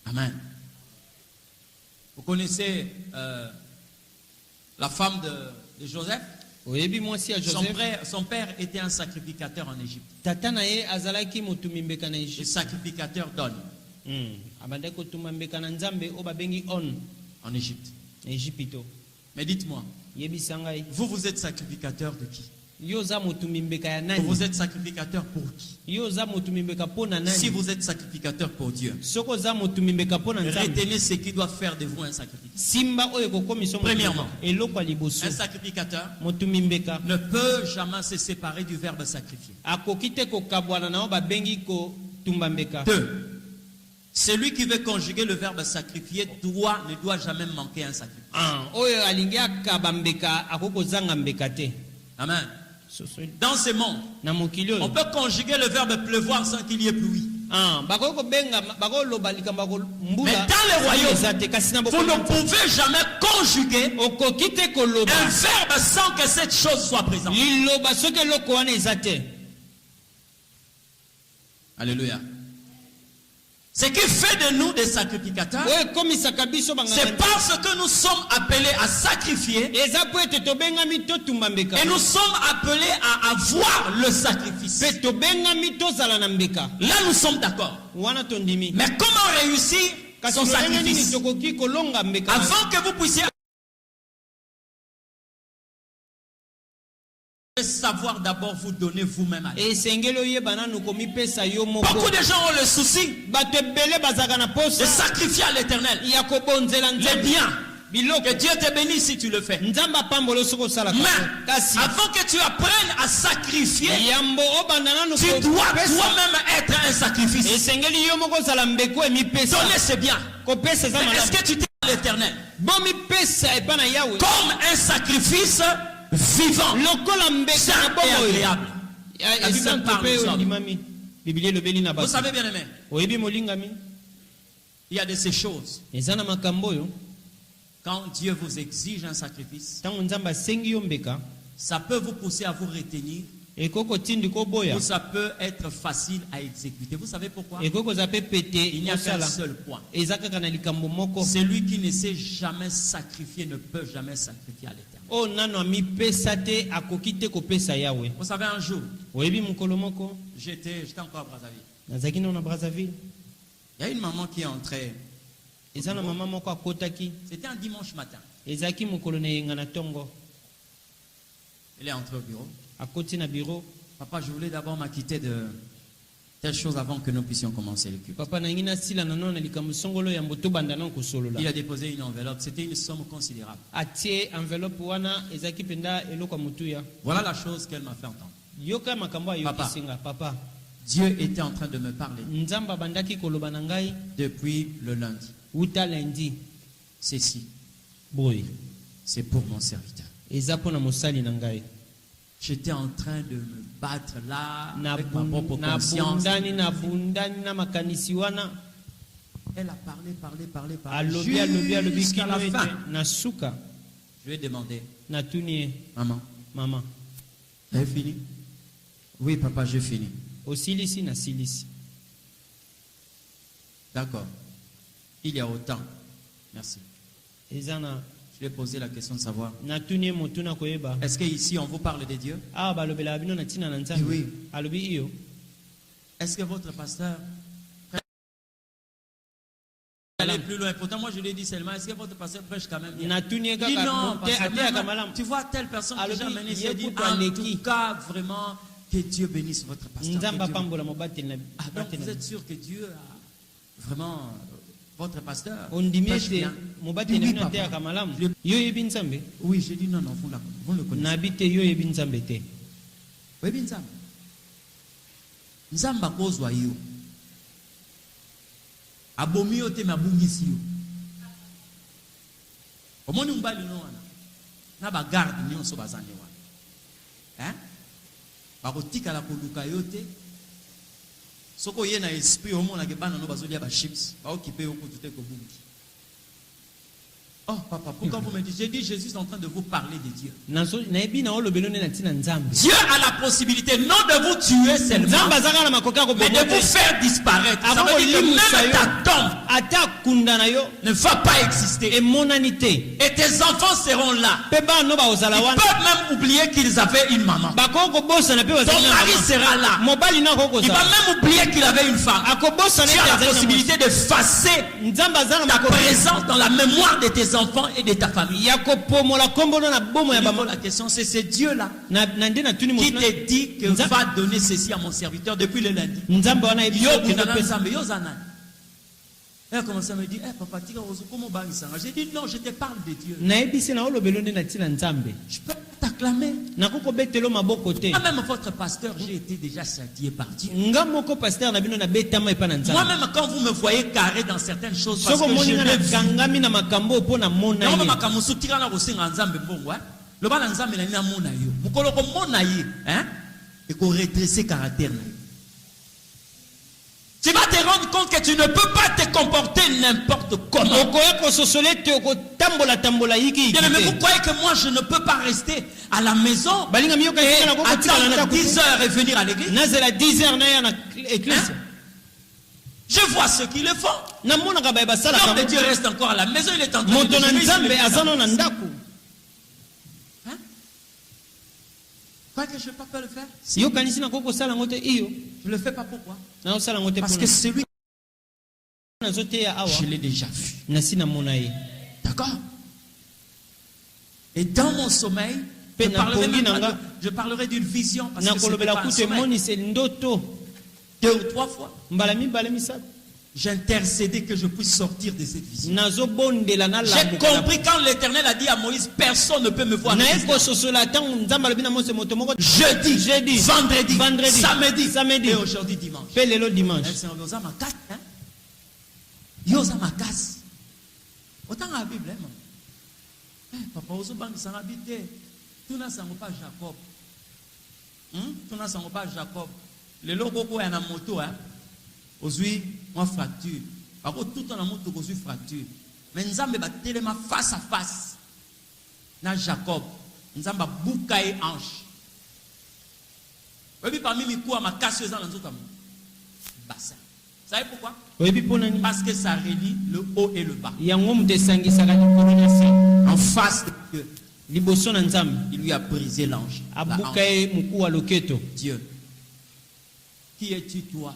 [SPEAKER 1] Amen. Vous connaissez la femme de Joseph?
[SPEAKER 2] Oyebi mwasi ya Joseph.
[SPEAKER 1] Son père était un sacrificateur en Égypte.
[SPEAKER 2] Tata na ye azalaki motumbi mbeka na
[SPEAKER 1] Le
[SPEAKER 2] Egypte.
[SPEAKER 1] sacrificateur donne
[SPEAKER 2] Abanda kotumba mbeka na nzambe o babengi on
[SPEAKER 1] en Égypte.
[SPEAKER 2] na Egypte.
[SPEAKER 1] Mais dites-moi,
[SPEAKER 2] Yebisa ngai.
[SPEAKER 1] vous êtes sacrificateur de qui?
[SPEAKER 2] Yo za motumbi mbeka ya nani?
[SPEAKER 1] Vous êtes sacrificateur pour qui?
[SPEAKER 2] Yo za motumbi mbeka pona nani?
[SPEAKER 1] Si vous êtes sacrificateur pour Dieu,
[SPEAKER 2] Soko za motumbi mbeka pona nzambe.
[SPEAKER 1] retenez ce qui doit faire de vous un sacrificateur.
[SPEAKER 2] Simba oyo kokomiso
[SPEAKER 1] Premièrement,
[SPEAKER 2] eloko liboso.
[SPEAKER 1] un sacrificateur
[SPEAKER 2] Motumbi mbeka
[SPEAKER 1] ne peut jamais se séparer du verbe sacrifier.
[SPEAKER 2] akoki te kokabwana na o babengi kotumba mbeka.
[SPEAKER 1] 2. Celui qui veut conjuguer le verbe sacrifier ne doit jamais manquer un sacrifice.
[SPEAKER 2] Oyo alingi akaba mbeka akokozanga mbeka te.
[SPEAKER 1] Amen. Dans ce monde,
[SPEAKER 2] Na mokili
[SPEAKER 1] on
[SPEAKER 2] oyo.
[SPEAKER 1] peut conjuguer le verbe pleuvoir sans qu'il y ait pluie.
[SPEAKER 2] Bakoko benga bakoloba likambo
[SPEAKER 1] Mais
[SPEAKER 2] mbula.
[SPEAKER 1] dans le royaume,
[SPEAKER 2] Ezate kasi na
[SPEAKER 1] vous
[SPEAKER 2] boko.
[SPEAKER 1] ne pouvez jamais conjuguer
[SPEAKER 2] Okoki te koloba.
[SPEAKER 1] un verbe sans que cette chose soit présente.
[SPEAKER 2] Liloba soki eloko wana ezate.
[SPEAKER 1] Alléluia. Ce qui fait de nous des sacrificateurs,
[SPEAKER 2] Oyo komisaka biso banganga.
[SPEAKER 1] c'est parce que nous sommes appelés à sacrifier
[SPEAKER 2] Eza po ete tobengami totumba mbeka.
[SPEAKER 1] et nous sommes appelés à avoir le sacrifice.
[SPEAKER 2] Pe tobengami tozala na mbeka.
[SPEAKER 1] Là, nous sommes d'accord.
[SPEAKER 2] Wana tondimi.
[SPEAKER 1] Mais comment réussir
[SPEAKER 2] Kasi
[SPEAKER 1] son
[SPEAKER 2] tobengami
[SPEAKER 1] sacrifice?
[SPEAKER 2] tokoki kolonga mbeka.
[SPEAKER 1] Avant que vous puissiez savoir d'abord vous donner vous-même à Dieu.
[SPEAKER 2] Esengeli oyeba nanu komipesa yo moko.
[SPEAKER 1] Beaucoup de gens ont le souci
[SPEAKER 2] Bato ebele bazaka na
[SPEAKER 1] de
[SPEAKER 2] posa
[SPEAKER 1] sacrifier à l'éternel
[SPEAKER 2] ya kobonzela
[SPEAKER 1] les
[SPEAKER 2] nzambe.
[SPEAKER 1] biens.
[SPEAKER 2] Biloko
[SPEAKER 1] Que Dieu te bénisse si tu le fais.
[SPEAKER 2] nzamba pambolo soko sala
[SPEAKER 1] Mais
[SPEAKER 2] kasi
[SPEAKER 1] avant que tu apprennes à sacrifier,
[SPEAKER 2] yambo obanda nanu
[SPEAKER 1] tu dois toi-même être un sacrifice.
[SPEAKER 2] esengeli yo moko sala mbeko emipesa
[SPEAKER 1] Donner c'est bien.
[SPEAKER 2] kopesa eza
[SPEAKER 1] Mais est-ce
[SPEAKER 2] malamu
[SPEAKER 1] que tu t'es à l'éternel
[SPEAKER 2] bo mipesa epa na yawe
[SPEAKER 1] comme un sacrifice vivant,
[SPEAKER 2] lokola mbeka
[SPEAKER 1] sain
[SPEAKER 2] na
[SPEAKER 1] et
[SPEAKER 2] bomo
[SPEAKER 1] agréable? La Bible
[SPEAKER 2] esanto
[SPEAKER 1] parle
[SPEAKER 2] pe
[SPEAKER 1] aux hommes.
[SPEAKER 2] olimami biblia elobeli na
[SPEAKER 1] Vous
[SPEAKER 2] bato
[SPEAKER 1] savez bien aimé,
[SPEAKER 2] oyebi molingami
[SPEAKER 1] il y a de ces choses.
[SPEAKER 2] eza na makambo oyo
[SPEAKER 1] Quand Dieu vous exige un sacrifice,
[SPEAKER 2] ntango nzambe asengi yo mbeka
[SPEAKER 1] ça peut vous pousser à vous retenir
[SPEAKER 2] ekoki kotindi koboya
[SPEAKER 1] ou ça peut être facile à exécuter. Vous savez pourquoi?
[SPEAKER 2] ekoki koza pe pete
[SPEAKER 1] Il n'y a qu'un
[SPEAKER 2] kosala
[SPEAKER 1] seul point.
[SPEAKER 2] eza kaka na likambo moko
[SPEAKER 1] Celui qui ne sait jamais sacrifier ne peut jamais sacrifier à l'éternel.
[SPEAKER 2] oyo nano amipesa te akoki te kopesa yawe.
[SPEAKER 1] Vous savez, un jour,
[SPEAKER 2] Oyebi mokolo moko
[SPEAKER 1] j'étais encore à Brazzaville.
[SPEAKER 2] nazalaki nano na Brazzaville.
[SPEAKER 1] Il y a une maman qui est entrée.
[SPEAKER 2] Eza na mama moko akotaki
[SPEAKER 1] C'était un dimanche matin.
[SPEAKER 2] ezalaki mokolo na yenga na tongo
[SPEAKER 1] Elle est entrée au bureau.
[SPEAKER 2] akoti na bureau.
[SPEAKER 1] Papa, je voulais d'abord m'acquitter de telle chose avant que nous puissions commencer le culte.
[SPEAKER 2] Papa nangi nasila nano na likambo songolo ya mboto banda nano kosolola.
[SPEAKER 1] Il a déposé une enveloppe. C'était une somme considérable.
[SPEAKER 2] Atie enveloppe wana ezalaki penda eloko mutuya.
[SPEAKER 1] Voilà la chose qu'elle m'a fait entendre.
[SPEAKER 2] Yoka makambo ayo kisinga papa.
[SPEAKER 1] Dieu était en train de me parler
[SPEAKER 2] Nzamba bandaki koloba na ngai
[SPEAKER 1] depuis le lundi.
[SPEAKER 2] uta lundi.
[SPEAKER 1] Ceci,
[SPEAKER 2] Boy,
[SPEAKER 1] c'est pour mon serviteur.
[SPEAKER 2] eza pona mosali na ngai.
[SPEAKER 1] J'étais en train de me battre là
[SPEAKER 2] Na
[SPEAKER 1] avec ma propre conscience.
[SPEAKER 2] bundani na makanisi wana.
[SPEAKER 1] Elle a parlé.
[SPEAKER 2] Alobi
[SPEAKER 1] Jusqu'à la fin.
[SPEAKER 2] na suka
[SPEAKER 1] Je lui ai demandé,
[SPEAKER 2] na tunie
[SPEAKER 1] maman,
[SPEAKER 2] mama.
[SPEAKER 1] vous avez fini? Oui, papa, j'ai fini.
[SPEAKER 2] Osilisi na silisi.
[SPEAKER 1] D'accord. Il y a autant. Merci.
[SPEAKER 2] Ezana
[SPEAKER 1] Je lui ai posé la question de savoir,
[SPEAKER 2] na tunie motuna koyeba.
[SPEAKER 1] est-ce qu'ici on vous parle de Dieu?
[SPEAKER 2] Ah balobela bino na tina na nzambe.
[SPEAKER 1] Oui.
[SPEAKER 2] Alobi iyo.
[SPEAKER 1] Est-ce que votre pasteur aller plus loin? Pourtant, moi je lui ai dit seulement, est-ce que votre pasteur prêche quand même bien?
[SPEAKER 2] Na tunie
[SPEAKER 1] Il dit non,
[SPEAKER 2] te
[SPEAKER 1] pasteur,
[SPEAKER 2] ate ya
[SPEAKER 1] même,
[SPEAKER 2] kamalam.
[SPEAKER 1] tu vois telle personne que j'ai
[SPEAKER 2] Alors,
[SPEAKER 1] amenée
[SPEAKER 2] il
[SPEAKER 1] ici, elle dit,
[SPEAKER 2] écoute
[SPEAKER 1] en
[SPEAKER 2] Aleki.
[SPEAKER 1] tout cas, vraiment, que Dieu bénisse votre pasteur.
[SPEAKER 2] Nzamba
[SPEAKER 1] Que Dieu-
[SPEAKER 2] pambola mobatel na.
[SPEAKER 1] Ah, donc vous êtes sûr que Dieu a vraiment votre pasteur
[SPEAKER 2] On
[SPEAKER 1] prêche
[SPEAKER 2] dimete
[SPEAKER 1] bien?
[SPEAKER 2] mobatel
[SPEAKER 1] Oui,
[SPEAKER 2] na
[SPEAKER 1] papa.
[SPEAKER 2] te ya kamalam.
[SPEAKER 1] Je-
[SPEAKER 2] Yo yebi nzambe.
[SPEAKER 1] Oui, j'ai dit non, vous le connaissez.
[SPEAKER 2] Nabite yo yebi nzambe te.
[SPEAKER 1] Oui, bien Nzamba. Nzamba kozwa yo. abomi yo te mabungisi yo. Omoni mbali no wana. Na ba garde nyonso bazande wana. Hein? Ba kotika la koluka yo te. Soko ye na esprit omona ke bana no bazolia ba chips. Ba okipe yo ko tute ko bungi. Oh papa, pourquoi vous me dites? J'ai dit Jésus est en train de vous parler de Dieu. Dieu a la possibilité non de vous tuer seulement, mais de vous faire disparaître. Ça veut dire que même ta tombe ne va pas exister. Et tes enfants seront là. Ils peuvent même oublier qu'ils avaient une maman. Ton mari sera là. Il va même oublier qu'il avait une femme. Tu as la possibilité de effacer ta présence dans la mémoire de tes enfants et de ta famille. La question c'est Dieu-là qui te dit que va donner ceci à mon serviteur depuis le lundi. Elle a commencé à me dire, papa, j'ai dit non, je te parle de Dieu. Je peux t'acclamer. Moi-même, votre pasteur, j'ai été déjà châtié par Dieu. Moi-même, quand vous me voyez carré dans certaines choses, parce que je l'ai vu. Tu vas te rendre compte que tu ne peux pas te comporter n'importe comment. Bien-aimé, vous croyez que moi je ne peux pas rester à la maison et attendre 10 heures et venir à l'église? Hein? Je vois ceux qui le font. L'homme de Dieu reste encore à la maison, il est en train de Quoi que je ne peux pas le faire? Si. Je ne le fais pas pourquoi? Parce que celui je l'ai déjà vu. D'accord? Et dans mon sommeil, je parlerai d'une vision. Parce que c'est pas un sommeil. 2 ou 3 fois. J'ai intercédé que je puisse sortir de cette vision. J'ai compris quand l'Éternel a dit à Moïse, personne ne peut me voir. Jeudi, vendredi, samedi et aujourd'hui dimanche. Autant la Bible, papa, tout n'a pas Jacob. Tout n'a pas Jacob. Le logo est en moto, aujourd'hui, moi fracture. Par contre, tout en amour, tu as fracture. Mais nous avons tellement face à face. Dans Jacob, nous avons boucaille hanche. Et puis parmi mes coups, ma casseuse dans l'autre bassin. Vous savez pourquoi? Parce que ça relie le haut et le bas. En face de Dieu, il lui a brisé l'ange. Dieu. Qui es-tu toi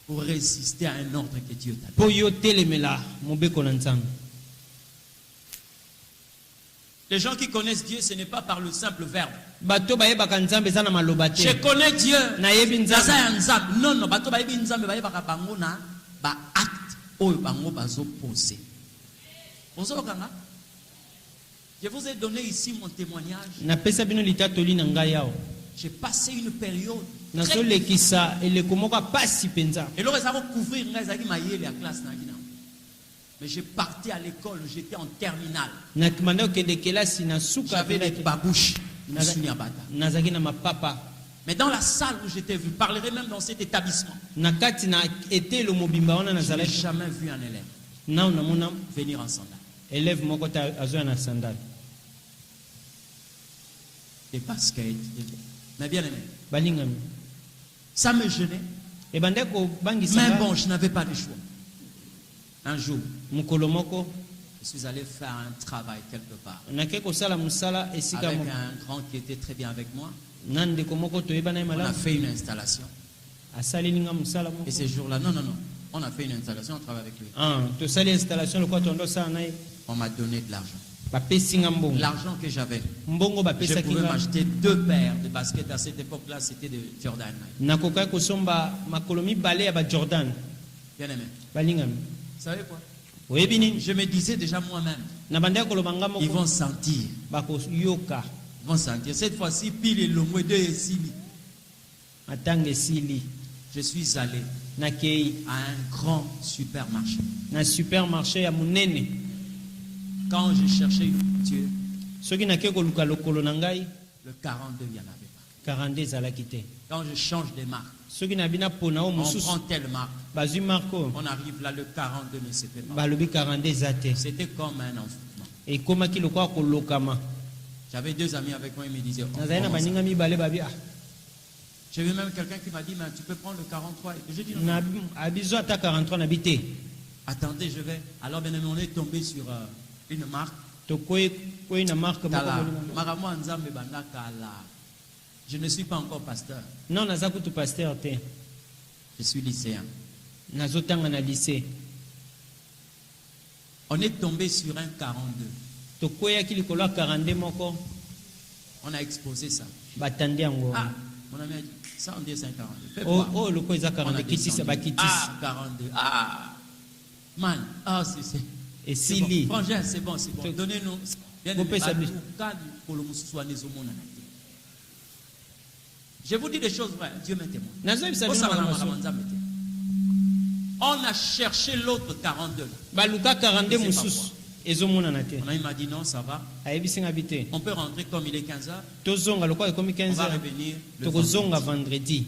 [SPEAKER 1] pour résister à un ordre que Dieu t'a donné? Les gens qui connaissent Dieu, ce n'est pas par le simple verbe. Je connais Dieu. Non, non, je vous ai donné ici mon témoignage. J'ai passé une période. Et là, ils avaient couvrir la classe. Mais j'ai parti à l'école, j'étais en terminale. J'avais des babouches. Mais dans la salle où j'étais, je parlerai même dans cet établissement. Je n'ai jamais vu un élève venir en sandales. Et parce que, mais bien aimé, ça me gênait. Mais bon, je n'avais pas de choix. Un jour, je suis allé faire un travail quelque part avec un grand qui était très bien avec moi. On a fait une installation. Et ce jour-là, non, on a fait une installation, on travaille avec lui. On m'a donné de l'argent. L'argent que j'avais, je pouvais m'acheter 2 paires de baskets. À cette époque-là, c'était de Jordan. Bien aimé. Vous savez quoi? Je me disais déjà moi-même, ils vont sentir. Ils vont sentir. Cette fois-ci, pile et l'omwe de Sili. Je suis allé.
[SPEAKER 2] nakei
[SPEAKER 1] à un grand supermarché.
[SPEAKER 2] na supermarché ya munene.
[SPEAKER 1] Quand je cherchais une voiture,
[SPEAKER 2] Soki nakei koluka lokolo na ngai
[SPEAKER 1] le 42, il n'y en avait pas.
[SPEAKER 2] 42 ezalaki te.
[SPEAKER 1] Quand je change de marque,
[SPEAKER 2] Soki na bina pona o
[SPEAKER 1] on
[SPEAKER 2] mosusu
[SPEAKER 1] prend telle marque,
[SPEAKER 2] bazwi marko
[SPEAKER 1] on arrive là, le 42 ne se fait pas.
[SPEAKER 2] balobi 42 eza te.
[SPEAKER 1] C'était comme un enfoutement.
[SPEAKER 2] Ekomaki lokola kolokama.
[SPEAKER 1] J'avais 2 amis avec moi, ils me disaient, oh,
[SPEAKER 2] Nazali na
[SPEAKER 1] comment ça?
[SPEAKER 2] baninga mibale babi ah.
[SPEAKER 1] J'ai vu même quelqu'un qui m'a dit, mais tu peux prendre le 43. Et je dis, non,
[SPEAKER 2] Na abizo ata 43 na bité.
[SPEAKER 1] attendez, je vais. Alors, bien aimé, on est tombé sur une marque.
[SPEAKER 2] To koi na marque moko
[SPEAKER 1] Tala.
[SPEAKER 2] bolingo.
[SPEAKER 1] Maramo Nzambe Banda Kala. Je ne suis pas encore pasteur.
[SPEAKER 2] Non naza kutu pasteur te.
[SPEAKER 1] Je suis lycéen.
[SPEAKER 2] Nazotanga na lycée.
[SPEAKER 1] On est tombé sur un 42.
[SPEAKER 2] To koyaki likolo ya 42 moko
[SPEAKER 1] On a exposé ça.
[SPEAKER 2] batandi yango.
[SPEAKER 1] Ah, mon ami a dit, ça on dit c'est un 42. Fais
[SPEAKER 2] Oh
[SPEAKER 1] voir.
[SPEAKER 2] oh loko eza
[SPEAKER 1] On a
[SPEAKER 2] 42 kitisa
[SPEAKER 1] descendu.
[SPEAKER 2] bakitisi.
[SPEAKER 1] Ah, 42. Ah, man. Ah, c'est.
[SPEAKER 2] Et
[SPEAKER 1] C'est
[SPEAKER 2] Sili.
[SPEAKER 1] bon. Frangin, c'est bon, c'est bon.
[SPEAKER 2] Tu-
[SPEAKER 1] Donnez-nous. Bien
[SPEAKER 2] Vous
[SPEAKER 1] aimé,
[SPEAKER 2] pouvez s'habiller.
[SPEAKER 1] Je vous dis des choses vraies. Dieu m'est témoin.
[SPEAKER 2] Nazo bisa bino makambo.
[SPEAKER 1] On a cherché l'autre 42.
[SPEAKER 2] Baluka 42
[SPEAKER 1] Je sais pas
[SPEAKER 2] mususu ezomona na te.
[SPEAKER 1] Il m'a dit non, ça va.
[SPEAKER 2] Ayebisi nga bite.
[SPEAKER 1] On peut rentrer comme il est 15h.
[SPEAKER 2] Tozonga lokola ekomi
[SPEAKER 1] On
[SPEAKER 2] 15
[SPEAKER 1] va
[SPEAKER 2] heures.
[SPEAKER 1] revenir le
[SPEAKER 2] Tokozonga
[SPEAKER 1] vendredi.
[SPEAKER 2] vendredi.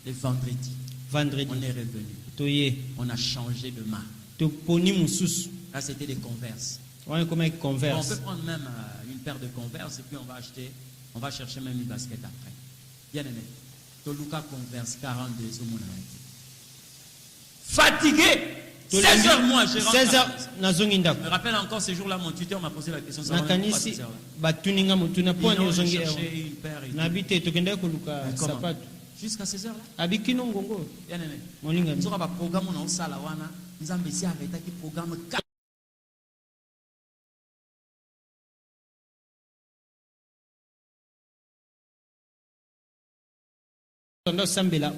[SPEAKER 1] Le vendredi.
[SPEAKER 2] Vendredi.
[SPEAKER 1] On est revenu.
[SPEAKER 2] Toye.
[SPEAKER 1] On a changé de marque.
[SPEAKER 2] Toponi mususu.
[SPEAKER 1] Là, c'était des Converse.
[SPEAKER 2] Wana ekomi avec
[SPEAKER 1] Bon, on
[SPEAKER 2] Converse.
[SPEAKER 1] peut prendre même une paire de Converse et puis on va acheter, on va chercher même une basket après. Bien aimé. Toluka Converse 42 au monde. Fatigué. 16 heures, moi, j'ai rentré.
[SPEAKER 2] 16 heures nazongi
[SPEAKER 1] Je
[SPEAKER 2] ndako.
[SPEAKER 1] me rappelle encore ce jour-là, mon tuteur m'a posé la question. Ça va, pourquoi
[SPEAKER 2] Nakanisi
[SPEAKER 1] 16 heures là?
[SPEAKER 2] batuninga mutuna
[SPEAKER 1] Ils
[SPEAKER 2] po
[SPEAKER 1] ont
[SPEAKER 2] nyozongi ero.
[SPEAKER 1] cherché une paire et tout.
[SPEAKER 2] Nabite tokende koluka
[SPEAKER 1] Mais comment?
[SPEAKER 2] sapato.
[SPEAKER 1] Jusqu'à 16 heures là.
[SPEAKER 2] Abikino ngongo.
[SPEAKER 1] Bien aimé.
[SPEAKER 2] Molinga.
[SPEAKER 1] Nous aurons un programme on a au Salawana. Nous avons essayé avec un programme 4.
[SPEAKER 2] Tondo sambela.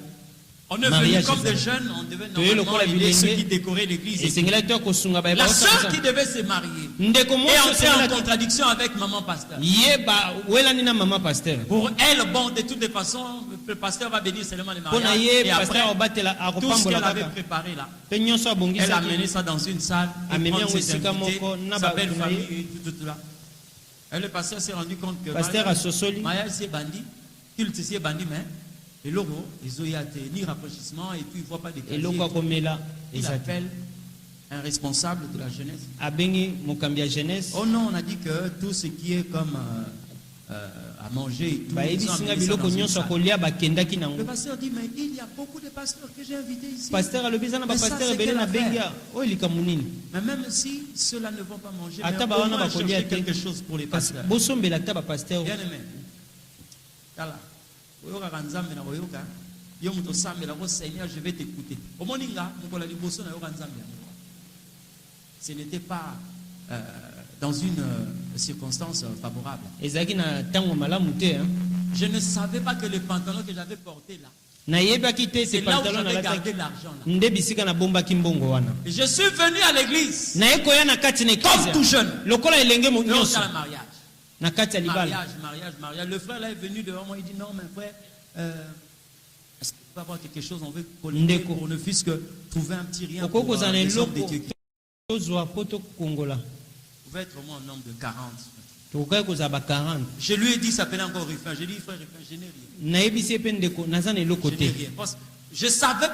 [SPEAKER 1] On est venu
[SPEAKER 2] Mariage,
[SPEAKER 1] comme
[SPEAKER 2] c'est
[SPEAKER 1] des
[SPEAKER 2] ça.
[SPEAKER 1] jeunes, on devait
[SPEAKER 2] Tu es le
[SPEAKER 1] normalement
[SPEAKER 2] cola
[SPEAKER 1] aider
[SPEAKER 2] bilenge.
[SPEAKER 1] ceux qui décoraient l'église.
[SPEAKER 2] Et sengela to kosunga ba
[SPEAKER 1] La sœur qui devait se marier
[SPEAKER 2] ndeko
[SPEAKER 1] est
[SPEAKER 2] moso
[SPEAKER 1] entrée en
[SPEAKER 2] sengela
[SPEAKER 1] contradiction avec maman pasteur.
[SPEAKER 2] yeba welani na mama pasteur.
[SPEAKER 1] Pour elle, bon, de toutes les façons, le pasteur va bénir seulement les
[SPEAKER 2] Pona
[SPEAKER 1] mariages.
[SPEAKER 2] ye
[SPEAKER 1] Et après,
[SPEAKER 2] pasteur obatela
[SPEAKER 1] tout ce
[SPEAKER 2] akopambola
[SPEAKER 1] qu'elle avait
[SPEAKER 2] kaka.
[SPEAKER 1] préparé là,
[SPEAKER 2] Pe nyonso
[SPEAKER 1] elle a
[SPEAKER 2] abongisa.
[SPEAKER 1] amené ça dans une salle.
[SPEAKER 2] A
[SPEAKER 1] Et
[SPEAKER 2] mené
[SPEAKER 1] prendre
[SPEAKER 2] en
[SPEAKER 1] ses
[SPEAKER 2] Wesika
[SPEAKER 1] invités,
[SPEAKER 2] moko, na
[SPEAKER 1] sa
[SPEAKER 2] ba-
[SPEAKER 1] belle
[SPEAKER 2] na
[SPEAKER 1] famille
[SPEAKER 2] ye.
[SPEAKER 1] et tout là. Et le pasteur s'est rendu compte que
[SPEAKER 2] Pasteur a sosoli.
[SPEAKER 1] mariage c'est bandit, culte c'est bandit, mais le logo, ils ont y été ni rapprochissement et puis ils ne voient pas des casiers.
[SPEAKER 2] Eloko akomela
[SPEAKER 1] Il
[SPEAKER 2] ezati.
[SPEAKER 1] appelle un responsable de la jeunesse.
[SPEAKER 2] Abengi mokambi ya jeunesse.
[SPEAKER 1] Oh non, on a dit que tout ce qui est comme à manger et tout,
[SPEAKER 2] Ba
[SPEAKER 1] ils ont
[SPEAKER 2] ebisinga
[SPEAKER 1] amené ça
[SPEAKER 2] biloko
[SPEAKER 1] dans une
[SPEAKER 2] nyonso
[SPEAKER 1] salle.
[SPEAKER 2] akolia bakendaki
[SPEAKER 1] Le
[SPEAKER 2] nango.
[SPEAKER 1] pasteur dit, mais il y a beaucoup de pasteurs que j'ai invités ici.
[SPEAKER 2] Pasteur alobisa na ba
[SPEAKER 1] Mais ça,
[SPEAKER 2] pasteur
[SPEAKER 1] c'est
[SPEAKER 2] ebele
[SPEAKER 1] quelle
[SPEAKER 2] na
[SPEAKER 1] affaire?
[SPEAKER 2] bengia. O likamunini.
[SPEAKER 1] Mais même si ceux-là ne vont pas manger, mais
[SPEAKER 2] Ata
[SPEAKER 1] au
[SPEAKER 2] ba wana
[SPEAKER 1] moins
[SPEAKER 2] bakolia
[SPEAKER 1] chercher
[SPEAKER 2] te.
[SPEAKER 1] quelque chose pour les pasteurs.
[SPEAKER 2] Bosombela ta ba pasteur.
[SPEAKER 1] Bien aimé. Tala. Oyoka kanzambe na oyoka. Yo muto sambe la Seigneur, je vais t'écouter. Au moninga, mukola liboso na yoka nzambe. Ce n'était pas dans une circonstance favorable.
[SPEAKER 2] Ezaki na tango malamu te hein.
[SPEAKER 1] Je ne savais pas que le pantalon que j'avais porté là,
[SPEAKER 2] Nayebaki te
[SPEAKER 1] c'est
[SPEAKER 2] te
[SPEAKER 1] là où
[SPEAKER 2] pantalon
[SPEAKER 1] j'avais
[SPEAKER 2] na
[SPEAKER 1] gardé
[SPEAKER 2] lataki.
[SPEAKER 1] l'argent là.
[SPEAKER 2] Nde bisika na bombaki mbongo wana.
[SPEAKER 1] Et je suis venu à l'église
[SPEAKER 2] Na yekoya na kati na
[SPEAKER 1] comme tout
[SPEAKER 2] église.
[SPEAKER 1] jeune.
[SPEAKER 2] Lokola elenge mo
[SPEAKER 1] Et on
[SPEAKER 2] nyonso
[SPEAKER 1] a le mariage.
[SPEAKER 2] na kati ya libala.
[SPEAKER 1] Mariage. Le frère là est venu devant moi, il dit non, mais frère, est-ce qu'on peut avoir quelque chose, on veut collecter
[SPEAKER 2] Ndeko.
[SPEAKER 1] pour ne fût-ce que trouver un petit rien
[SPEAKER 2] Okoko
[SPEAKER 1] pour
[SPEAKER 2] za na
[SPEAKER 1] les hommes
[SPEAKER 2] eloko
[SPEAKER 1] de Dieu qui
[SPEAKER 2] tozwa poto kongola.
[SPEAKER 1] pouvait être au moins un nombre de 40.
[SPEAKER 2] Tokoka kozala ba 40.
[SPEAKER 1] Je lui ai dit, ça s'appelait encore Ruffin. J'ai dit, frère Ruffin, je n'ai rien.
[SPEAKER 2] Nayebisi pe ndeko naza na eloko
[SPEAKER 1] Je n'ai
[SPEAKER 2] te.
[SPEAKER 1] rien. Parce que je savais,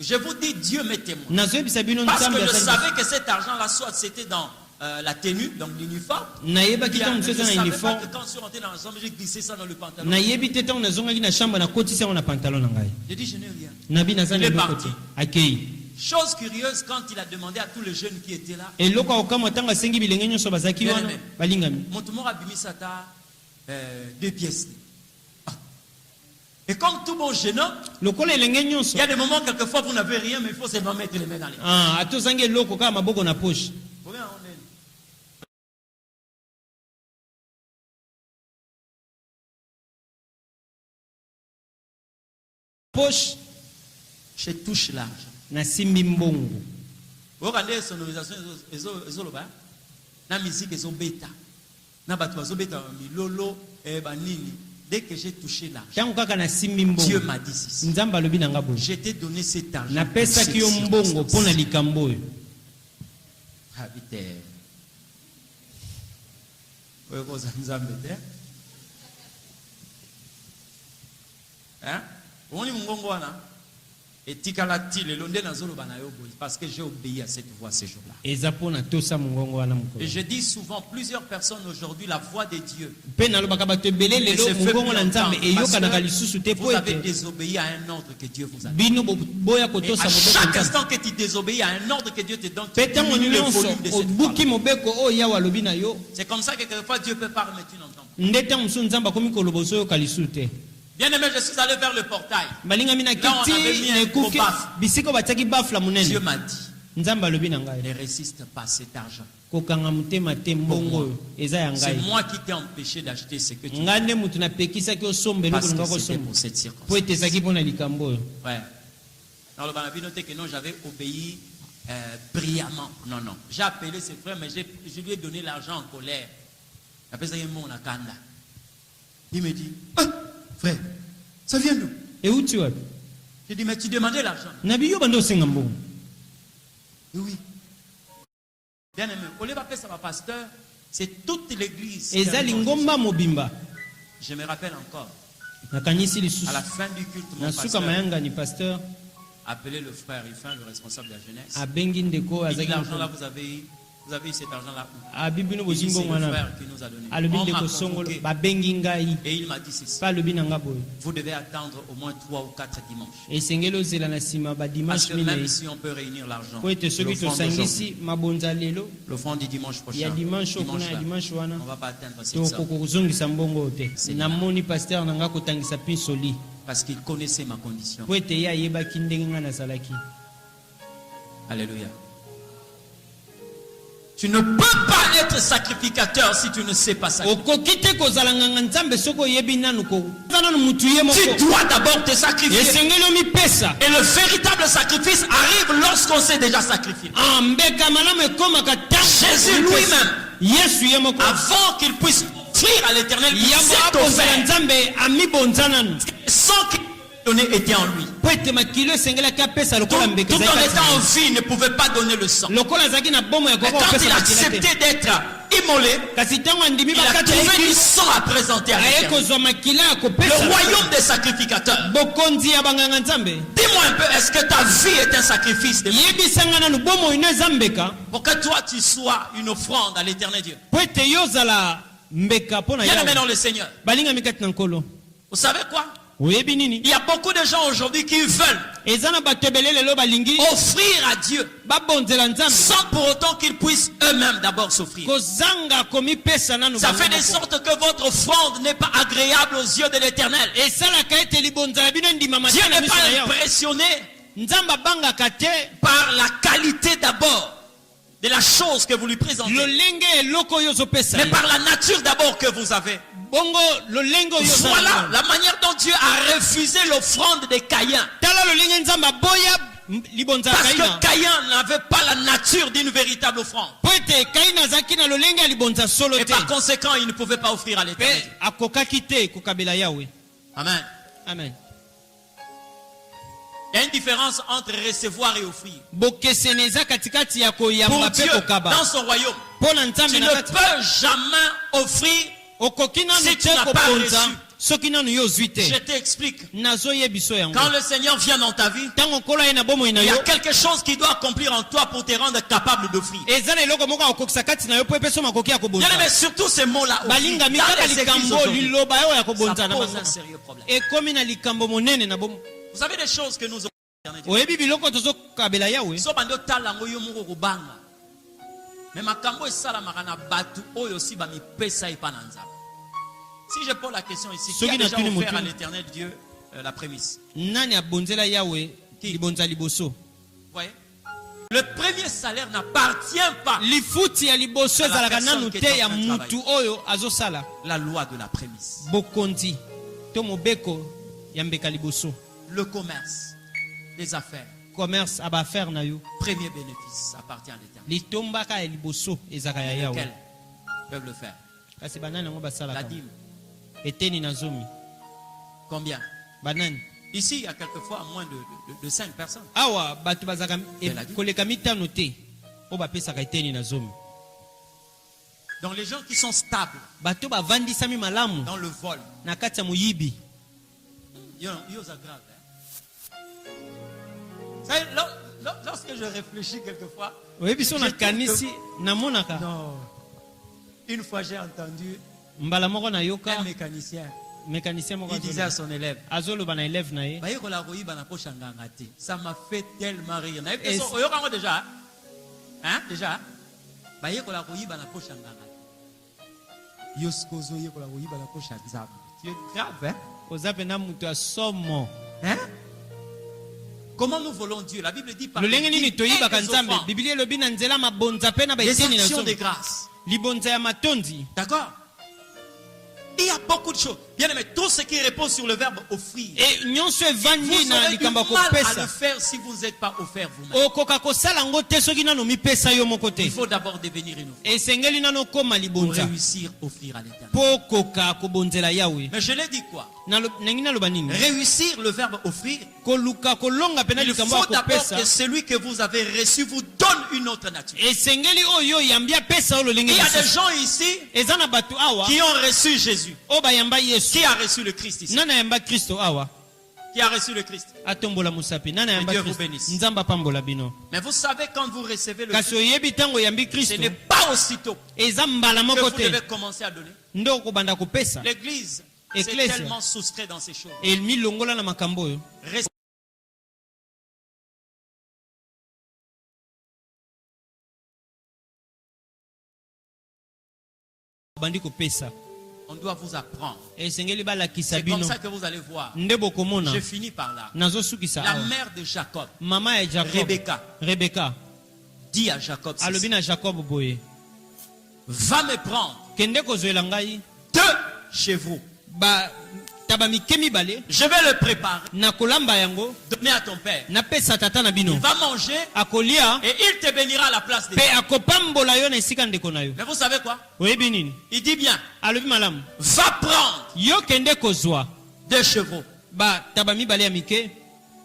[SPEAKER 1] je vous dis, Dieu m'est témoin.
[SPEAKER 2] Nazoyebisa bino
[SPEAKER 1] Parce que
[SPEAKER 2] nzambe
[SPEAKER 1] je
[SPEAKER 2] asali.
[SPEAKER 1] savais que cet argent-là, soit c'était dans la tenue, donc l'uniforme.
[SPEAKER 2] Nayebaki
[SPEAKER 1] Bien,
[SPEAKER 2] tango
[SPEAKER 1] je ne
[SPEAKER 2] mosusu eza na
[SPEAKER 1] savais pas
[SPEAKER 2] uniforme.
[SPEAKER 1] que quand je suis rentré dans la chambre, j'ai glissé ça dans le pantalon.
[SPEAKER 2] Nayebi te tango nazongaki na chambre nakotisi yango na pantalon na ngai.
[SPEAKER 1] J'ai dit, je n'ai rien.
[SPEAKER 2] Nabi naza
[SPEAKER 1] Il
[SPEAKER 2] na
[SPEAKER 1] est
[SPEAKER 2] eloko
[SPEAKER 1] parti.
[SPEAKER 2] te. Akei.
[SPEAKER 1] Chose curieuse, quand il a demandé à tous les jeunes qui étaient là,
[SPEAKER 2] Eloko akokamwa ntango asengi bilenge nyonso bazalaki
[SPEAKER 1] Bien
[SPEAKER 2] wana
[SPEAKER 1] aimé.
[SPEAKER 2] balingami.
[SPEAKER 1] Montemor a bimi sata 2 pièces. Ah. Et comme tout bon jeune homme,
[SPEAKER 2] Lokola elenge nyonso.
[SPEAKER 1] il y a des moments, quelquefois, vous n'avez rien, mais il faut seulement mettre les mains dans les mains.
[SPEAKER 2] Ah, atozangi eloko kaka maboko na poche.
[SPEAKER 1] Combien on est?
[SPEAKER 2] Poche
[SPEAKER 1] Je touche l'argent.
[SPEAKER 2] na simbi mbongo.
[SPEAKER 1] Vous regardez sonorisation, na musique, ils ont bêta. Na batu bazo bêta milolo, banini. Dès que j'ai touché l'argent,
[SPEAKER 2] tango kaka na simbi mbongo
[SPEAKER 1] Dieu m'a dit ceci.
[SPEAKER 2] nzambe alobi na nga boye
[SPEAKER 1] Je t'ai donné cet argent.
[SPEAKER 2] napesaki yo mbongo mpo na likambo oyo.
[SPEAKER 1] Habiter. Oyo koza nzambe te. Hein? Oni mungongo wana. Et tikalati le londe na zolo bana yo boye parce que j'ai obéi à cette voix ce jour-là.
[SPEAKER 2] eza mpo na tosa mongongo wana mokolo.
[SPEAKER 1] Et je dis souvent plusieurs personnes aujourd'hui la voix de Dieu.
[SPEAKER 2] mpe nalobaka bato ebele
[SPEAKER 1] Et
[SPEAKER 2] lelo
[SPEAKER 1] se fait
[SPEAKER 2] mongongo na
[SPEAKER 1] plus
[SPEAKER 2] nzambe
[SPEAKER 1] entendre
[SPEAKER 2] eyokanaka
[SPEAKER 1] parce
[SPEAKER 2] lisusu te
[SPEAKER 1] que
[SPEAKER 2] po
[SPEAKER 1] vous avez
[SPEAKER 2] ete
[SPEAKER 1] désobéi à un ordre que Dieu vous a donné.
[SPEAKER 2] bino boya
[SPEAKER 1] Et
[SPEAKER 2] kotosa
[SPEAKER 1] à
[SPEAKER 2] mobeko
[SPEAKER 1] chaque
[SPEAKER 2] nzambe.
[SPEAKER 1] instant que tu désobéis à un ordre que Dieu te donne, tu
[SPEAKER 2] mpe ntango
[SPEAKER 1] diminues le
[SPEAKER 2] nyonso
[SPEAKER 1] volume de cette
[SPEAKER 2] obuki
[SPEAKER 1] voix.
[SPEAKER 2] mobeko oyo yawe alobi na yo
[SPEAKER 1] C'est comme ça que quelquefois Dieu peut parler mais tu n'entends pas.
[SPEAKER 2] nde ntango mosusu nzambe akomi koloba ozoyoka lisusu te.
[SPEAKER 1] Bien aimé, je suis allé vers le portail.
[SPEAKER 2] balingami na
[SPEAKER 1] Là, on avait mis
[SPEAKER 2] kiti
[SPEAKER 1] un
[SPEAKER 2] na ekuki
[SPEAKER 1] gros bafle.
[SPEAKER 2] bisika batiaki bafula
[SPEAKER 1] Dieu
[SPEAKER 2] monene.
[SPEAKER 1] m'a dit,
[SPEAKER 2] nzambe alobi na ngai
[SPEAKER 1] ne résiste pas à cet argent.
[SPEAKER 2] kokanga motema te mbongo oyo eza ya
[SPEAKER 1] C'est
[SPEAKER 2] ngai.
[SPEAKER 1] moi qui t'ai empêché d'acheter ce que tu
[SPEAKER 2] ngai nde motu napekisaki osomba eloko
[SPEAKER 1] parce que
[SPEAKER 2] nanga
[SPEAKER 1] c'était
[SPEAKER 2] kosomba
[SPEAKER 1] pour cette
[SPEAKER 2] po
[SPEAKER 1] circonstance.
[SPEAKER 2] ete ezalaki mpo na likambo oyo.
[SPEAKER 1] Ouais. Dans le Banabi, notez que non, j'avais obéi brillamment. Non, non. J'ai appelé ses frères, mais je lui ai donné l'argent en colère. Après ça, il mon akanda. Il me dit, ah, frère, ça vient d'où?
[SPEAKER 2] euti wapi?
[SPEAKER 1] J'ai dit, mais tu demandais l'argent.
[SPEAKER 2] na biyo bando osenga mbongo.
[SPEAKER 1] Oui. Bien aimé, au lieu d'appeler ça ma pasteur, c'est toute l'église.
[SPEAKER 2] eza lingomba mobimba.
[SPEAKER 1] Je me rappelle encore,
[SPEAKER 2] nakanisi
[SPEAKER 1] à
[SPEAKER 2] lisusu
[SPEAKER 1] la fin du culte, mon
[SPEAKER 2] na suka
[SPEAKER 1] pasteur
[SPEAKER 2] mayangani pasteur
[SPEAKER 1] a appelé le frère Ifin, le responsable de la jeunesse.
[SPEAKER 2] abengi ndeko
[SPEAKER 1] Il dit,
[SPEAKER 2] azalaki
[SPEAKER 1] l'argent là,
[SPEAKER 2] moto.
[SPEAKER 1] vous avez eu cet argent-là où?
[SPEAKER 2] abi bino
[SPEAKER 1] Il dit,
[SPEAKER 2] bozwi
[SPEAKER 1] c'est
[SPEAKER 2] mbongo
[SPEAKER 1] le
[SPEAKER 2] wana
[SPEAKER 1] frère qui nous a donné.
[SPEAKER 2] alobi
[SPEAKER 1] On m'a
[SPEAKER 2] ndeko songolo
[SPEAKER 1] convoqué
[SPEAKER 2] babengi ngai
[SPEAKER 1] et il m'a dit ceci.
[SPEAKER 2] mpe alobi na nga boye
[SPEAKER 1] Vous devez attendre au moins 3 ou 4 dimanches.
[SPEAKER 2] esengeli ozela na nsima
[SPEAKER 1] Parce
[SPEAKER 2] badimanche
[SPEAKER 1] que même
[SPEAKER 2] minei
[SPEAKER 1] si on peut réunir l'argent,
[SPEAKER 2] po ete soki
[SPEAKER 1] l'offrande d'aujourd'hui,
[SPEAKER 2] tosangisi mabonza lelo
[SPEAKER 1] l'offrande du dimanche
[SPEAKER 2] ya
[SPEAKER 1] prochain,
[SPEAKER 2] dimanche okuna
[SPEAKER 1] dimanche
[SPEAKER 2] ya
[SPEAKER 1] là,
[SPEAKER 2] dimanche wana
[SPEAKER 1] on ne va pas atteindre cette somme.
[SPEAKER 2] tokozongisa mbongo oyo te.
[SPEAKER 1] C'est
[SPEAKER 2] namoni paster na nga kotangisa pinsoli
[SPEAKER 1] Parce qu'il connaissait ma condition.
[SPEAKER 2] po ete ye ayebaki ndenge nga nazalaki.
[SPEAKER 1] Alléluia. Tu ne peux pas être sacrificateur si tu ne sais pas sacrifier.
[SPEAKER 2] okoki te kozala nganga nzambe soki oyebi nanu koza nanu mutu ye
[SPEAKER 1] Tu
[SPEAKER 2] moko
[SPEAKER 1] dois d'abord te sacrifier.
[SPEAKER 2] esengeli omipesa.
[SPEAKER 1] Et le véritable sacrifice arrive lorsqu'on s'est déjà sacrifié.
[SPEAKER 2] mbeka malamu ekomaka
[SPEAKER 1] Jésus lui-même,
[SPEAKER 2] yesu ye moko
[SPEAKER 1] avant qu'il puisse offrir à l'éternel, il
[SPEAKER 2] yambo
[SPEAKER 1] s'est
[SPEAKER 2] abonzela
[SPEAKER 1] offert
[SPEAKER 2] nzambe amibonza nanu
[SPEAKER 1] sans qu'il donné était en lui.
[SPEAKER 2] po ete makilo esengelaki apesa lokola mbeka
[SPEAKER 1] Tout en
[SPEAKER 2] ezalaki
[SPEAKER 1] étant en
[SPEAKER 2] kati
[SPEAKER 1] vie, il ne pouvait pas donner le sang.
[SPEAKER 2] na ye. lokola azalaki na bomo ya
[SPEAKER 1] Mais
[SPEAKER 2] koko
[SPEAKER 1] quand il
[SPEAKER 2] kopesa
[SPEAKER 1] a
[SPEAKER 2] makila te,
[SPEAKER 1] accepté d'être immolé,
[SPEAKER 2] kasi ntango andimi
[SPEAKER 1] il a
[SPEAKER 2] bakati
[SPEAKER 1] trouvé du
[SPEAKER 2] yaki
[SPEAKER 1] sang à présenter à
[SPEAKER 2] aye
[SPEAKER 1] l'éternel.
[SPEAKER 2] kozwa makila ya
[SPEAKER 1] Le
[SPEAKER 2] kopesa
[SPEAKER 1] royaume des sacrificateurs.
[SPEAKER 2] bokonzi ya banganga nzambe.
[SPEAKER 1] Dis-moi un peu, est-ce que ta vie est un sacrifice de
[SPEAKER 2] yebisanga nanu bomo ino eza mbeka
[SPEAKER 1] pour que toi tu sois une offrande à l'éternel Dieu?
[SPEAKER 2] po ete yo ozala mbeka mpo na
[SPEAKER 1] Bien aimé
[SPEAKER 2] yawe.
[SPEAKER 1] dans le Seigneur.
[SPEAKER 2] balingami kati na nkolo
[SPEAKER 1] Vous savez quoi?
[SPEAKER 2] oyebi nini
[SPEAKER 1] Il y a beaucoup de gens aujourd'hui qui veulent
[SPEAKER 2] eza na bato ebele lelo balingi
[SPEAKER 1] offrir à Dieu
[SPEAKER 2] babonzela nzambe
[SPEAKER 1] sans pour autant qu'ils puissent eux-mêmes d'abord s'offrir.
[SPEAKER 2] kozanga komipesa nanu
[SPEAKER 1] Ça
[SPEAKER 2] bango
[SPEAKER 1] fait de
[SPEAKER 2] moko.
[SPEAKER 1] sorte que votre offrande n'est pas agréable aux yeux de l'éternel.
[SPEAKER 2] esalaka ete libonzela bino ndimama
[SPEAKER 1] Dieu
[SPEAKER 2] te na
[SPEAKER 1] n'est
[SPEAKER 2] miso na
[SPEAKER 1] pas
[SPEAKER 2] yawe.
[SPEAKER 1] impressionné
[SPEAKER 2] nzambe abangaka te
[SPEAKER 1] par la qualité d'abord de la chose que vous lui présentez,
[SPEAKER 2] lolenge eloko oyo ozopesa
[SPEAKER 1] mais
[SPEAKER 2] ye.
[SPEAKER 1] par la nature d'abord que vous avez.
[SPEAKER 2] bongo lolenge oyo ozala
[SPEAKER 1] Voilà
[SPEAKER 2] nango.
[SPEAKER 1] la manière dont Dieu a refusé l'offrande de Caïn.
[SPEAKER 2] tala lolenge nzambe aboya libonzela
[SPEAKER 1] Parce
[SPEAKER 2] kaina
[SPEAKER 1] que Caïn n'avait pas la nature d'une véritable offrande.
[SPEAKER 2] po ete kaina azalaki na lolenge ya libonza solo
[SPEAKER 1] Et
[SPEAKER 2] te
[SPEAKER 1] par conséquent, il ne pouvait pas offrir à
[SPEAKER 2] mpe
[SPEAKER 1] l'éternel.
[SPEAKER 2] akokaki te kokabela yawe.
[SPEAKER 1] Amen.
[SPEAKER 2] amen.
[SPEAKER 1] Il y a une différence entre recevoir et offrir.
[SPEAKER 2] bokeseni eza katikati ya
[SPEAKER 1] Pour
[SPEAKER 2] koyamba mpe
[SPEAKER 1] Dieu,
[SPEAKER 2] kokaba
[SPEAKER 1] dans son royaume,
[SPEAKER 2] mpo na nzambe
[SPEAKER 1] tu
[SPEAKER 2] na
[SPEAKER 1] ne
[SPEAKER 2] kati
[SPEAKER 1] peux jamais offrir.
[SPEAKER 2] okoki nanu
[SPEAKER 1] Si tu
[SPEAKER 2] te
[SPEAKER 1] n'as pas
[SPEAKER 2] kobonza
[SPEAKER 1] reçu.
[SPEAKER 2] soki nanu yo ozwi te.
[SPEAKER 1] Je t'explique.
[SPEAKER 2] nazoyebiso yango
[SPEAKER 1] Quand le Seigneur vient dans ta vie,
[SPEAKER 2] ntango nkolo aye na bomoi na
[SPEAKER 1] il y
[SPEAKER 2] yo
[SPEAKER 1] a quelque chose qu'il doit accomplir en toi pour te rendre capable d'offrir.
[SPEAKER 2] eza na eloko moko akokisa kati na yo mpo epeso makoki ya
[SPEAKER 1] Bien
[SPEAKER 2] kobonza.
[SPEAKER 1] aimé, surtout ces mots-là, offrir,
[SPEAKER 2] balingami
[SPEAKER 1] dans
[SPEAKER 2] kaka
[SPEAKER 1] les églises
[SPEAKER 2] likambo
[SPEAKER 1] aujourd'hui,
[SPEAKER 2] liloba oyo ya kobonza
[SPEAKER 1] ça
[SPEAKER 2] na
[SPEAKER 1] pose
[SPEAKER 2] bango
[SPEAKER 1] un sérieux problème.
[SPEAKER 2] ekomi na likambo monene na bomo.
[SPEAKER 1] Vous savez des choses que nous avons.
[SPEAKER 2] oyebi biloko tozokabela yawe
[SPEAKER 1] So bando tala ngo yo moko kobanga. Mais makambo esalamaka na batu oyo si ba mipesa epa na nzambe. Si je pose la question ici, qui a
[SPEAKER 2] Soki na
[SPEAKER 1] déjà
[SPEAKER 2] tuni
[SPEAKER 1] offert
[SPEAKER 2] mutu.
[SPEAKER 1] à l'éternel Dieu la prémisse?
[SPEAKER 2] nani abonzela yawe
[SPEAKER 1] Qui?
[SPEAKER 2] libonza liboso.
[SPEAKER 1] Vous voyez? Le premier salaire n'appartient pas
[SPEAKER 2] lifuti ya liboso
[SPEAKER 1] À la
[SPEAKER 2] ezalaka
[SPEAKER 1] personne
[SPEAKER 2] nanu
[SPEAKER 1] qui
[SPEAKER 2] te
[SPEAKER 1] est en
[SPEAKER 2] ya
[SPEAKER 1] train de
[SPEAKER 2] mutu oyo azosala
[SPEAKER 1] à la loi de la prémisse.
[SPEAKER 2] bokonzi to mobeko ya mbeka liboso.
[SPEAKER 1] Le commerce, les affaires,
[SPEAKER 2] commerce abaaffaire na yo
[SPEAKER 1] premier bénéfice appartient à l'éternel.
[SPEAKER 2] litombaka ya liboso ezalaka ya yawe
[SPEAKER 1] Lesquels peuvent le faire?
[SPEAKER 2] kasi banani yango
[SPEAKER 1] La
[SPEAKER 2] basalaka
[SPEAKER 1] dîme,
[SPEAKER 2] eteni na zomi
[SPEAKER 1] Combien?
[SPEAKER 2] Banani.
[SPEAKER 1] Ici, il y a quelquefois moins de 5 personnes.
[SPEAKER 2] Awa batu bazaka koleka mitano te. O ba pesa kaiteni na zomi.
[SPEAKER 1] Donc les gens qui sont stables
[SPEAKER 2] Batu ba vandisami malamu
[SPEAKER 1] dans le vol,
[SPEAKER 2] na kati ya muyibi.
[SPEAKER 1] ils sont graves. Hein? Ça, lorsque je réfléchis quelquefois,
[SPEAKER 2] Oyebi so na
[SPEAKER 1] je trouve que-
[SPEAKER 2] kanisi na monaka.
[SPEAKER 1] non. Une fois j'ai entendu
[SPEAKER 2] Mbala moko na
[SPEAKER 1] un
[SPEAKER 2] yoka
[SPEAKER 1] mécanicien,
[SPEAKER 2] mécanicien moko
[SPEAKER 1] il disait à son élève,
[SPEAKER 2] azolo bana élève na ye.
[SPEAKER 1] ça m'a fait tellement rire.
[SPEAKER 2] Et-
[SPEAKER 1] Déjà, hein? Déjà, tu es grave, hein?
[SPEAKER 2] Ozape na mutu asomo.
[SPEAKER 1] Hein? Comment nous volons Dieu? La Bible dit par
[SPEAKER 2] Lolenge nini toyibaka
[SPEAKER 1] les
[SPEAKER 2] nzambe.
[SPEAKER 1] offrandes,
[SPEAKER 2] Biblia elobi na nzela mabonza pe na
[SPEAKER 1] les
[SPEAKER 2] baiteni na
[SPEAKER 1] actions de
[SPEAKER 2] zomi.
[SPEAKER 1] grâce.
[SPEAKER 2] Libonza ya matondi.
[SPEAKER 1] D'accord? Il y a beaucoup de choses. Bien aimé, tout ce qui repose sur le verbe offrir.
[SPEAKER 2] E nyonso
[SPEAKER 1] Vous
[SPEAKER 2] evandi na
[SPEAKER 1] aurez du
[SPEAKER 2] likambo
[SPEAKER 1] mal à le
[SPEAKER 2] kopesa.
[SPEAKER 1] faire si vous n'êtes pas offert vous-même.
[SPEAKER 2] Okoka kosala ngo te soki nano mipesa yo moko te.
[SPEAKER 1] Il faut d'abord devenir une offrande
[SPEAKER 2] Esengeli nano koma
[SPEAKER 1] pour
[SPEAKER 2] libonza.
[SPEAKER 1] réussir à offrir à l'éternel.
[SPEAKER 2] Po koka kobonzela yawe.
[SPEAKER 1] Mais je l'ai dit quoi?
[SPEAKER 2] Nangi naloba nini?
[SPEAKER 1] Réussir le verbe offrir.
[SPEAKER 2] Koluka kolonga pena
[SPEAKER 1] Il
[SPEAKER 2] likambo ya
[SPEAKER 1] faut d'abord
[SPEAKER 2] kopesa.
[SPEAKER 1] que celui que vous avez reçu vous donne une autre nature.
[SPEAKER 2] Esengeli oyo yambi apesa olo lenge
[SPEAKER 1] Il y a des
[SPEAKER 2] lisusu.
[SPEAKER 1] gens ici
[SPEAKER 2] Eza na batu awa
[SPEAKER 1] qui ont reçu Jésus.
[SPEAKER 2] o bayamba Yesu.
[SPEAKER 1] Qui a reçu le Christ ici?
[SPEAKER 2] Nana yamba Kristo awa.
[SPEAKER 1] Qui a reçu le Christ?
[SPEAKER 2] Atombola musapi. Nana yamba
[SPEAKER 1] Dieu vous
[SPEAKER 2] Kristo.
[SPEAKER 1] bénisse.
[SPEAKER 2] Nzamba pambola bino.
[SPEAKER 1] Mais vous savez, quand vous recevez le
[SPEAKER 2] Kasi
[SPEAKER 1] Christ,
[SPEAKER 2] oyebi tango yambi
[SPEAKER 1] ce
[SPEAKER 2] Kristo.
[SPEAKER 1] n'est pas aussitôt
[SPEAKER 2] Eza mbala
[SPEAKER 1] que
[SPEAKER 2] moko
[SPEAKER 1] vous
[SPEAKER 2] te.
[SPEAKER 1] devez commencer à donner.
[SPEAKER 2] Ndo kobanda kopesa.
[SPEAKER 1] L'église s'est
[SPEAKER 2] Ecclesia.
[SPEAKER 1] tellement soustrait dans ces choses.
[SPEAKER 2] El milongola na makambo oyo.
[SPEAKER 1] Reste-
[SPEAKER 2] Bandi kopesa.
[SPEAKER 1] On doit vous apprendre.
[SPEAKER 2] Esengeli balakisa
[SPEAKER 1] C'est comme
[SPEAKER 2] bino.
[SPEAKER 1] ça que vous allez voir.
[SPEAKER 2] Nde bokomona.
[SPEAKER 1] Je finis par là.
[SPEAKER 2] Nazo sukisa
[SPEAKER 1] La
[SPEAKER 2] awa.
[SPEAKER 1] mère de Jacob
[SPEAKER 2] Mama ya Jacob.
[SPEAKER 1] Rebecca
[SPEAKER 2] Rebecca.
[SPEAKER 1] dit à Jacob,
[SPEAKER 2] Alobi
[SPEAKER 1] ceci,
[SPEAKER 2] na Jacob boye.
[SPEAKER 1] va me prendre
[SPEAKER 2] Kende kozwela ngai
[SPEAKER 1] 2 chevreaux.
[SPEAKER 2] ba taba mikemi bale
[SPEAKER 1] Je vais le préparer,
[SPEAKER 2] na kolamba yango
[SPEAKER 1] donner à ton père.
[SPEAKER 2] na pesa tata na bino.
[SPEAKER 1] Il va manger
[SPEAKER 2] Akolia
[SPEAKER 1] et il te bénira à la place des
[SPEAKER 2] pe
[SPEAKER 1] gens.
[SPEAKER 2] akopambola yo na esika ndeko na yo.
[SPEAKER 1] Mais vous savez quoi?
[SPEAKER 2] Oyebi nini?
[SPEAKER 1] Il dit bien,
[SPEAKER 2] Alobi malamu.
[SPEAKER 1] va prendre
[SPEAKER 2] Yo kende kozwa
[SPEAKER 1] 2 chevreaux.
[SPEAKER 2] ba taba mibale ya mike.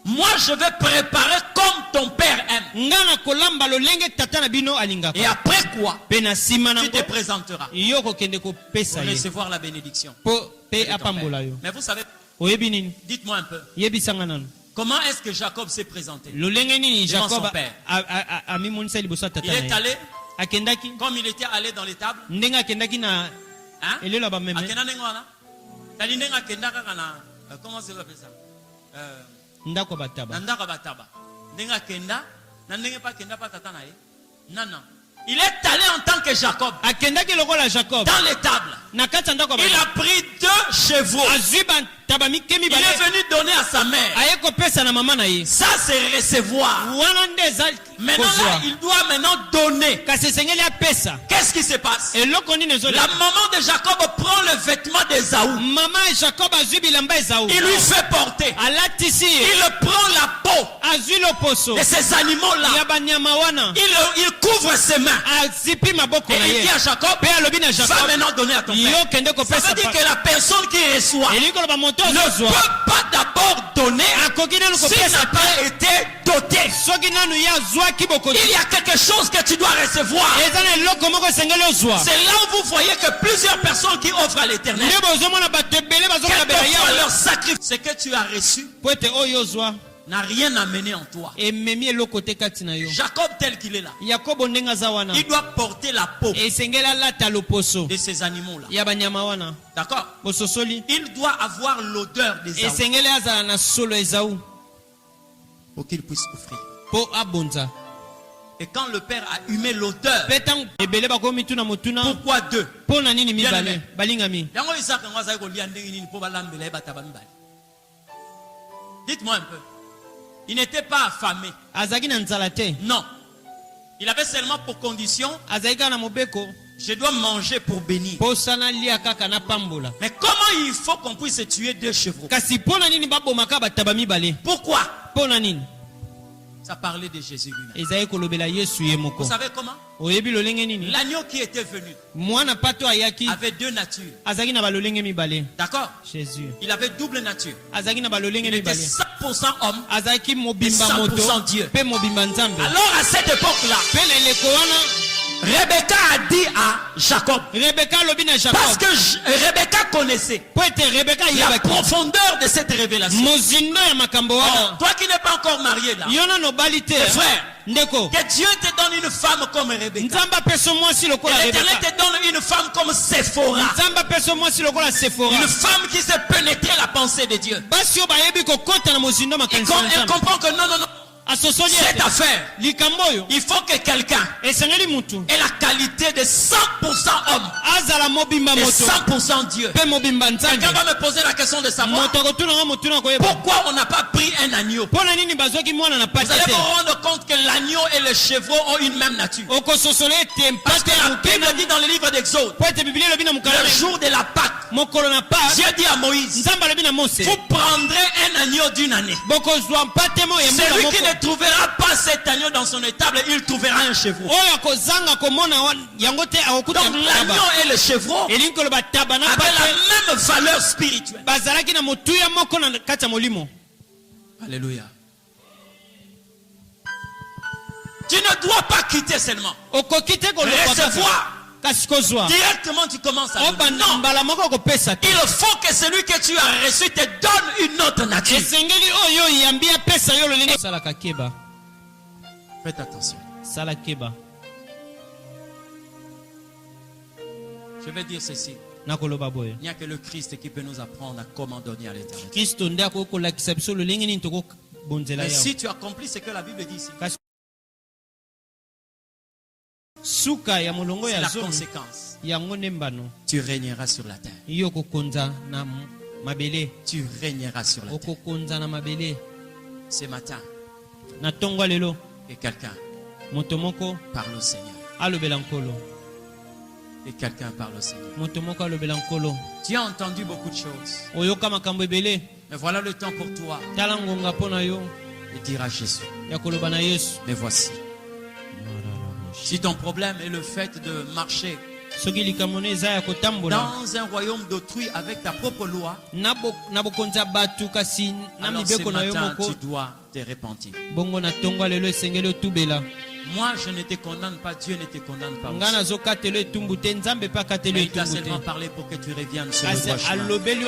[SPEAKER 1] Moi, je vais préparer comme ton père aime.
[SPEAKER 2] Nga na kolamba lolenge tata na bino alingaka.
[SPEAKER 1] Et après quoi,
[SPEAKER 2] Pe na sima
[SPEAKER 1] tu te
[SPEAKER 2] nango
[SPEAKER 1] présenteras
[SPEAKER 2] yo kokende
[SPEAKER 1] pour
[SPEAKER 2] kopesa ye.
[SPEAKER 1] recevoir la bénédiction.
[SPEAKER 2] Po
[SPEAKER 1] de
[SPEAKER 2] pe
[SPEAKER 1] ton
[SPEAKER 2] apambola
[SPEAKER 1] père.
[SPEAKER 2] yo.
[SPEAKER 1] Mais vous savez,
[SPEAKER 2] Oyebi nini?
[SPEAKER 1] dites-moi un peu,
[SPEAKER 2] Yebisanga nanu.
[SPEAKER 1] comment est-ce que Jacob s'est présenté?
[SPEAKER 2] Lolenge nini
[SPEAKER 1] Devant
[SPEAKER 2] Jacob
[SPEAKER 1] son père.
[SPEAKER 2] amimonisa liboso ya tata
[SPEAKER 1] Il
[SPEAKER 2] na
[SPEAKER 1] est
[SPEAKER 2] ye.
[SPEAKER 1] allé,
[SPEAKER 2] Akendaki
[SPEAKER 1] comme il était allé dans les tables,
[SPEAKER 2] ndenge akendaki na
[SPEAKER 1] hein?
[SPEAKER 2] elelo ya bameme.
[SPEAKER 1] Akenda ndenge wana? Tali ndenge akenda kaka na, comment c'est appelé ça?
[SPEAKER 2] Ndako ya bataba.
[SPEAKER 1] Na ndako ya bataba. Ndenge akenda, na ndenge pa akenda pa tata na ye. Non, non. Il est allé en tant que Jacob
[SPEAKER 2] Akendaki lokola Jacob
[SPEAKER 1] dans les tables.
[SPEAKER 2] na kati ya ndako ya
[SPEAKER 1] Il
[SPEAKER 2] bataba.
[SPEAKER 1] a pris 2 chevreaux.
[SPEAKER 2] Azwi taba mikemi
[SPEAKER 1] Il
[SPEAKER 2] bale
[SPEAKER 1] est venu donner à sa mère.
[SPEAKER 2] aye kopesa na mama na ye.
[SPEAKER 1] Ça, c'est recevoir.
[SPEAKER 2] Wana nde eza
[SPEAKER 1] Maintenant, là,
[SPEAKER 2] kozwa.
[SPEAKER 1] il doit maintenant donner.
[SPEAKER 2] Kasi esengeli apesa.
[SPEAKER 1] Qu'est-ce qui se passe?
[SPEAKER 2] Eloko nini
[SPEAKER 1] La
[SPEAKER 2] ezolela?
[SPEAKER 1] maman de Jacob prend le vêtement d'Ésaü.
[SPEAKER 2] Mama ya Jacob azwi bilamba Esau.
[SPEAKER 1] Il lui fait porter.
[SPEAKER 2] Alatisi ye.
[SPEAKER 1] Il prend la peau
[SPEAKER 2] Azwi loposo
[SPEAKER 1] de ces animaux-là.
[SPEAKER 2] ya banyama wana.
[SPEAKER 1] Il couvre ses mains.
[SPEAKER 2] Azipi maboko
[SPEAKER 1] Et
[SPEAKER 2] na
[SPEAKER 1] il
[SPEAKER 2] ye.
[SPEAKER 1] dit à Jacob,
[SPEAKER 2] Pe alobi na
[SPEAKER 1] va
[SPEAKER 2] Jacob.
[SPEAKER 1] maintenant donner à ton
[SPEAKER 2] Yo
[SPEAKER 1] père.
[SPEAKER 2] kende
[SPEAKER 1] Ça
[SPEAKER 2] kopesa
[SPEAKER 1] veut dire
[SPEAKER 2] pa.
[SPEAKER 1] que la personne qui reçoit
[SPEAKER 2] Eliko loba moto
[SPEAKER 1] ne
[SPEAKER 2] azozwa.
[SPEAKER 1] peut pas d'abord donner
[SPEAKER 2] Akoki nanu
[SPEAKER 1] s'il
[SPEAKER 2] kopesa
[SPEAKER 1] n'a
[SPEAKER 2] te.
[SPEAKER 1] pas été doté.
[SPEAKER 2] Soki nanu ye azwaki bokozi.
[SPEAKER 1] Il y a quelque chose que tu dois recevoir.
[SPEAKER 2] Eza na eloko moko esengeli ozwa.
[SPEAKER 1] C'est là où vous voyez que plusieurs personnes qui offrent à l'éternel,
[SPEAKER 2] Nde bozomona bato ebele bazokabela
[SPEAKER 1] quelquefois
[SPEAKER 2] yawe.
[SPEAKER 1] leur sacrifice, ce que tu as reçu
[SPEAKER 2] Po ete oyo ozwa
[SPEAKER 1] n'a rien amené en toi.
[SPEAKER 2] ememi eloko te kati na yo.
[SPEAKER 1] Jacob tel qu'il est là,
[SPEAKER 2] Yakobo ndenge aza wana.
[SPEAKER 1] il doit porter la peau
[SPEAKER 2] Esengeli alata loposo
[SPEAKER 1] de ces animaux-là.
[SPEAKER 2] ya banyama wana.
[SPEAKER 1] D'accord?
[SPEAKER 2] Bososoli.
[SPEAKER 1] Il doit avoir l'odeur des animaux
[SPEAKER 2] Esengeli azala na solo Esau
[SPEAKER 1] pour qu'il puisse offrir.
[SPEAKER 2] po abonza.
[SPEAKER 1] Et quand le père a humé l'odeur,
[SPEAKER 2] Pe tango ebele bakomi tuna motuna
[SPEAKER 1] pourquoi 2?
[SPEAKER 2] po na nini
[SPEAKER 1] Bien
[SPEAKER 2] mibale
[SPEAKER 1] aimé.
[SPEAKER 2] balingami.
[SPEAKER 1] Yango Isaac ngo azali kolia ndenge nini po balambela ye bataba mibale. Dites-moi un peu. Il n'était pas affamé.
[SPEAKER 2] Azaki na nzala te.
[SPEAKER 1] Non. Il avait seulement pour condition,
[SPEAKER 2] Azaki kaka na mobeko
[SPEAKER 1] je dois manger pour bénir.
[SPEAKER 2] po sana lia kaka na pambola.
[SPEAKER 1] Mais comment il faut qu'on puisse tuer 2 chevreaux?
[SPEAKER 2] Kasi po na nini babomaka bataba mibale?
[SPEAKER 1] Pourquoi?
[SPEAKER 2] Po na nini?
[SPEAKER 1] Ça parlait de Jésus lui-même.
[SPEAKER 2] ezali kolobela Yesu ye
[SPEAKER 1] Vous
[SPEAKER 2] moko.
[SPEAKER 1] savez comment?
[SPEAKER 2] Oyebi lolenge nini?
[SPEAKER 1] L'agneau qui était venu
[SPEAKER 2] Mwana pato ayaki
[SPEAKER 1] avait deux natures.
[SPEAKER 2] azaki na balolenge mibale.
[SPEAKER 1] D'accord?
[SPEAKER 2] Jésus
[SPEAKER 1] Il avait double nature.
[SPEAKER 2] azaki na balolenge
[SPEAKER 1] Il était
[SPEAKER 2] mibale.
[SPEAKER 1] 100% homme.
[SPEAKER 2] Azaki mobimba
[SPEAKER 1] 100%
[SPEAKER 2] moto
[SPEAKER 1] Dieu.
[SPEAKER 2] pe mobimba nzambe.
[SPEAKER 1] Alors à cette époque-là,
[SPEAKER 2] Pe na eleko wana
[SPEAKER 1] Rebecca a dit à Jacob,
[SPEAKER 2] Rebeka alobi na Jacob.
[SPEAKER 1] parce que Rebecca connaissait
[SPEAKER 2] Po ete Rebeka
[SPEAKER 1] la
[SPEAKER 2] yebaki
[SPEAKER 1] profondeur de cette révélation.
[SPEAKER 2] mozindo ya makambo
[SPEAKER 1] Oh,
[SPEAKER 2] wana.
[SPEAKER 1] toi qui n'es pas encore marié là,
[SPEAKER 2] Yona no bali te.
[SPEAKER 1] frère,
[SPEAKER 2] Ndeko.
[SPEAKER 1] que Dieu te donne une femme comme Rebecca.
[SPEAKER 2] Nzamba peso mwasi
[SPEAKER 1] Et
[SPEAKER 2] lokola
[SPEAKER 1] l'Éternel
[SPEAKER 2] Rebeka.
[SPEAKER 1] te donne une femme comme Sephora.
[SPEAKER 2] Nzamba peso mwasi lokola Sephora.
[SPEAKER 1] Une femme qui sait pénétrer la pensée de Dieu.
[SPEAKER 2] Basi yo bayebi kokota na mozindo
[SPEAKER 1] Et
[SPEAKER 2] makanisi na
[SPEAKER 1] elle
[SPEAKER 2] Nzambe.
[SPEAKER 1] comprend que non, non, non.
[SPEAKER 2] Asosoli
[SPEAKER 1] Cette
[SPEAKER 2] ete.
[SPEAKER 1] affaire,
[SPEAKER 2] Likambo oyo
[SPEAKER 1] il faut que quelqu'un
[SPEAKER 2] esengeli mutu
[SPEAKER 1] ait la qualité de 100% homme
[SPEAKER 2] azala mobimba
[SPEAKER 1] et
[SPEAKER 2] moto
[SPEAKER 1] 100% Dieu.
[SPEAKER 2] pe mobimba
[SPEAKER 1] Quelqu'un
[SPEAKER 2] nzambe.
[SPEAKER 1] va me poser la question de savoir
[SPEAKER 2] Moto akotuna nga motuna koyeba.
[SPEAKER 1] pourquoi on n'a pas pris un agneau.
[SPEAKER 2] Mpo na nini bazwaki mwana na
[SPEAKER 1] Vous
[SPEAKER 2] pate
[SPEAKER 1] allez
[SPEAKER 2] te?
[SPEAKER 1] vous rendre compte que l'agneau et le chevreau ont une même nature.
[SPEAKER 2] Okososole ete
[SPEAKER 1] Parce que
[SPEAKER 2] mpate
[SPEAKER 1] la
[SPEAKER 2] ya
[SPEAKER 1] Bible
[SPEAKER 2] mokena
[SPEAKER 1] dit dans le livre d'Exode,
[SPEAKER 2] po ete biblia elobi na mokala
[SPEAKER 1] le jour de la Pâque,
[SPEAKER 2] mokolo na Pâques,
[SPEAKER 1] Dieu dit à Moïse,
[SPEAKER 2] nzambe alobi na Mose
[SPEAKER 1] vous prendrez un agneau d'une année.
[SPEAKER 2] bokozwa mpate mo ya mbula
[SPEAKER 1] Celui qui
[SPEAKER 2] moko
[SPEAKER 1] ne trouvera pas cet agneau dans son étable, il trouvera un chevreau.
[SPEAKER 2] oyo akozanga komona yango te akokuta
[SPEAKER 1] Donc l'agneau et le chevreau
[SPEAKER 2] elingi koloba taba na
[SPEAKER 1] avaient
[SPEAKER 2] pate
[SPEAKER 1] la même valeur spirituelle.
[SPEAKER 2] bazalaki na motuya moko na kati ya molimo.
[SPEAKER 1] Alléluia. Tu ne dois pas quitter seulement.
[SPEAKER 2] Okoki te koloba kaka,
[SPEAKER 1] Recevoir.
[SPEAKER 2] kasi kozwa
[SPEAKER 1] Directement tu commences à donner.
[SPEAKER 2] obanda
[SPEAKER 1] Non.
[SPEAKER 2] mbala moko okopesa te.
[SPEAKER 1] Il faut que celui que tu as reçu te donne une autre nature.
[SPEAKER 2] esengeli oyo yambi apesa yo lolenge salaka keba.
[SPEAKER 1] Faites attention.
[SPEAKER 2] Sala keba.
[SPEAKER 1] Je vais dire ceci.
[SPEAKER 2] Nakoloba boye.
[SPEAKER 1] Il n'y a que le Christ qui peut nous apprendre à comment donner à l'éternel.
[SPEAKER 2] Kristo nde akokolakisa biso lolenge nini tokobonzela
[SPEAKER 1] Mais
[SPEAKER 2] yawe.
[SPEAKER 1] si tu accomplis ce que la Bible dit ici,
[SPEAKER 2] Kasi suka ya molongo
[SPEAKER 1] c'est
[SPEAKER 2] ya
[SPEAKER 1] la
[SPEAKER 2] zomi
[SPEAKER 1] conséquence.
[SPEAKER 2] yango nde mbano
[SPEAKER 1] Tu régneras sur la terre.
[SPEAKER 2] yo okokonza na mabele.
[SPEAKER 1] Tu régneras sur la terre.
[SPEAKER 2] Okokonza na mabele.
[SPEAKER 1] Ce matin,
[SPEAKER 2] Na tongo lelo
[SPEAKER 1] que quelqu'un
[SPEAKER 2] moto moko
[SPEAKER 1] parle au Seigneur.
[SPEAKER 2] alobela nkolo.
[SPEAKER 1] Et quelqu'un parle au Seigneur.
[SPEAKER 2] Moto moko alobela nkolo.
[SPEAKER 1] Tu as entendu beaucoup de choses.
[SPEAKER 2] Oyoka makambo ebele.
[SPEAKER 1] Mais voilà le temps pour toi
[SPEAKER 2] Tala ngonga mpo na yo
[SPEAKER 1] de dire à Jésus,
[SPEAKER 2] ya koloba na Yesu.
[SPEAKER 1] mais voici. Si ton problème est le fait de marcher
[SPEAKER 2] Soki likambo ne eza ya kotambola
[SPEAKER 1] dans un royaume d'autrui avec ta propre loi,
[SPEAKER 2] na bokonzi ya bato kasi na
[SPEAKER 1] alors ce
[SPEAKER 2] mibeko na yo
[SPEAKER 1] matin,
[SPEAKER 2] moko
[SPEAKER 1] tu dois te repentir.
[SPEAKER 2] bongo na tongo lelo esengeli otubela.
[SPEAKER 1] Moi, je ne te condamne pas, Dieu ne te condamne pas
[SPEAKER 2] nga
[SPEAKER 1] aussi.
[SPEAKER 2] nazokatela etumbu te nzambe mpe akatela
[SPEAKER 1] Mais il t'a
[SPEAKER 2] etumbu
[SPEAKER 1] seulement
[SPEAKER 2] te
[SPEAKER 1] parlé pour que tu reviennes sur le
[SPEAKER 2] kasi
[SPEAKER 1] droit chemin.
[SPEAKER 2] alobeli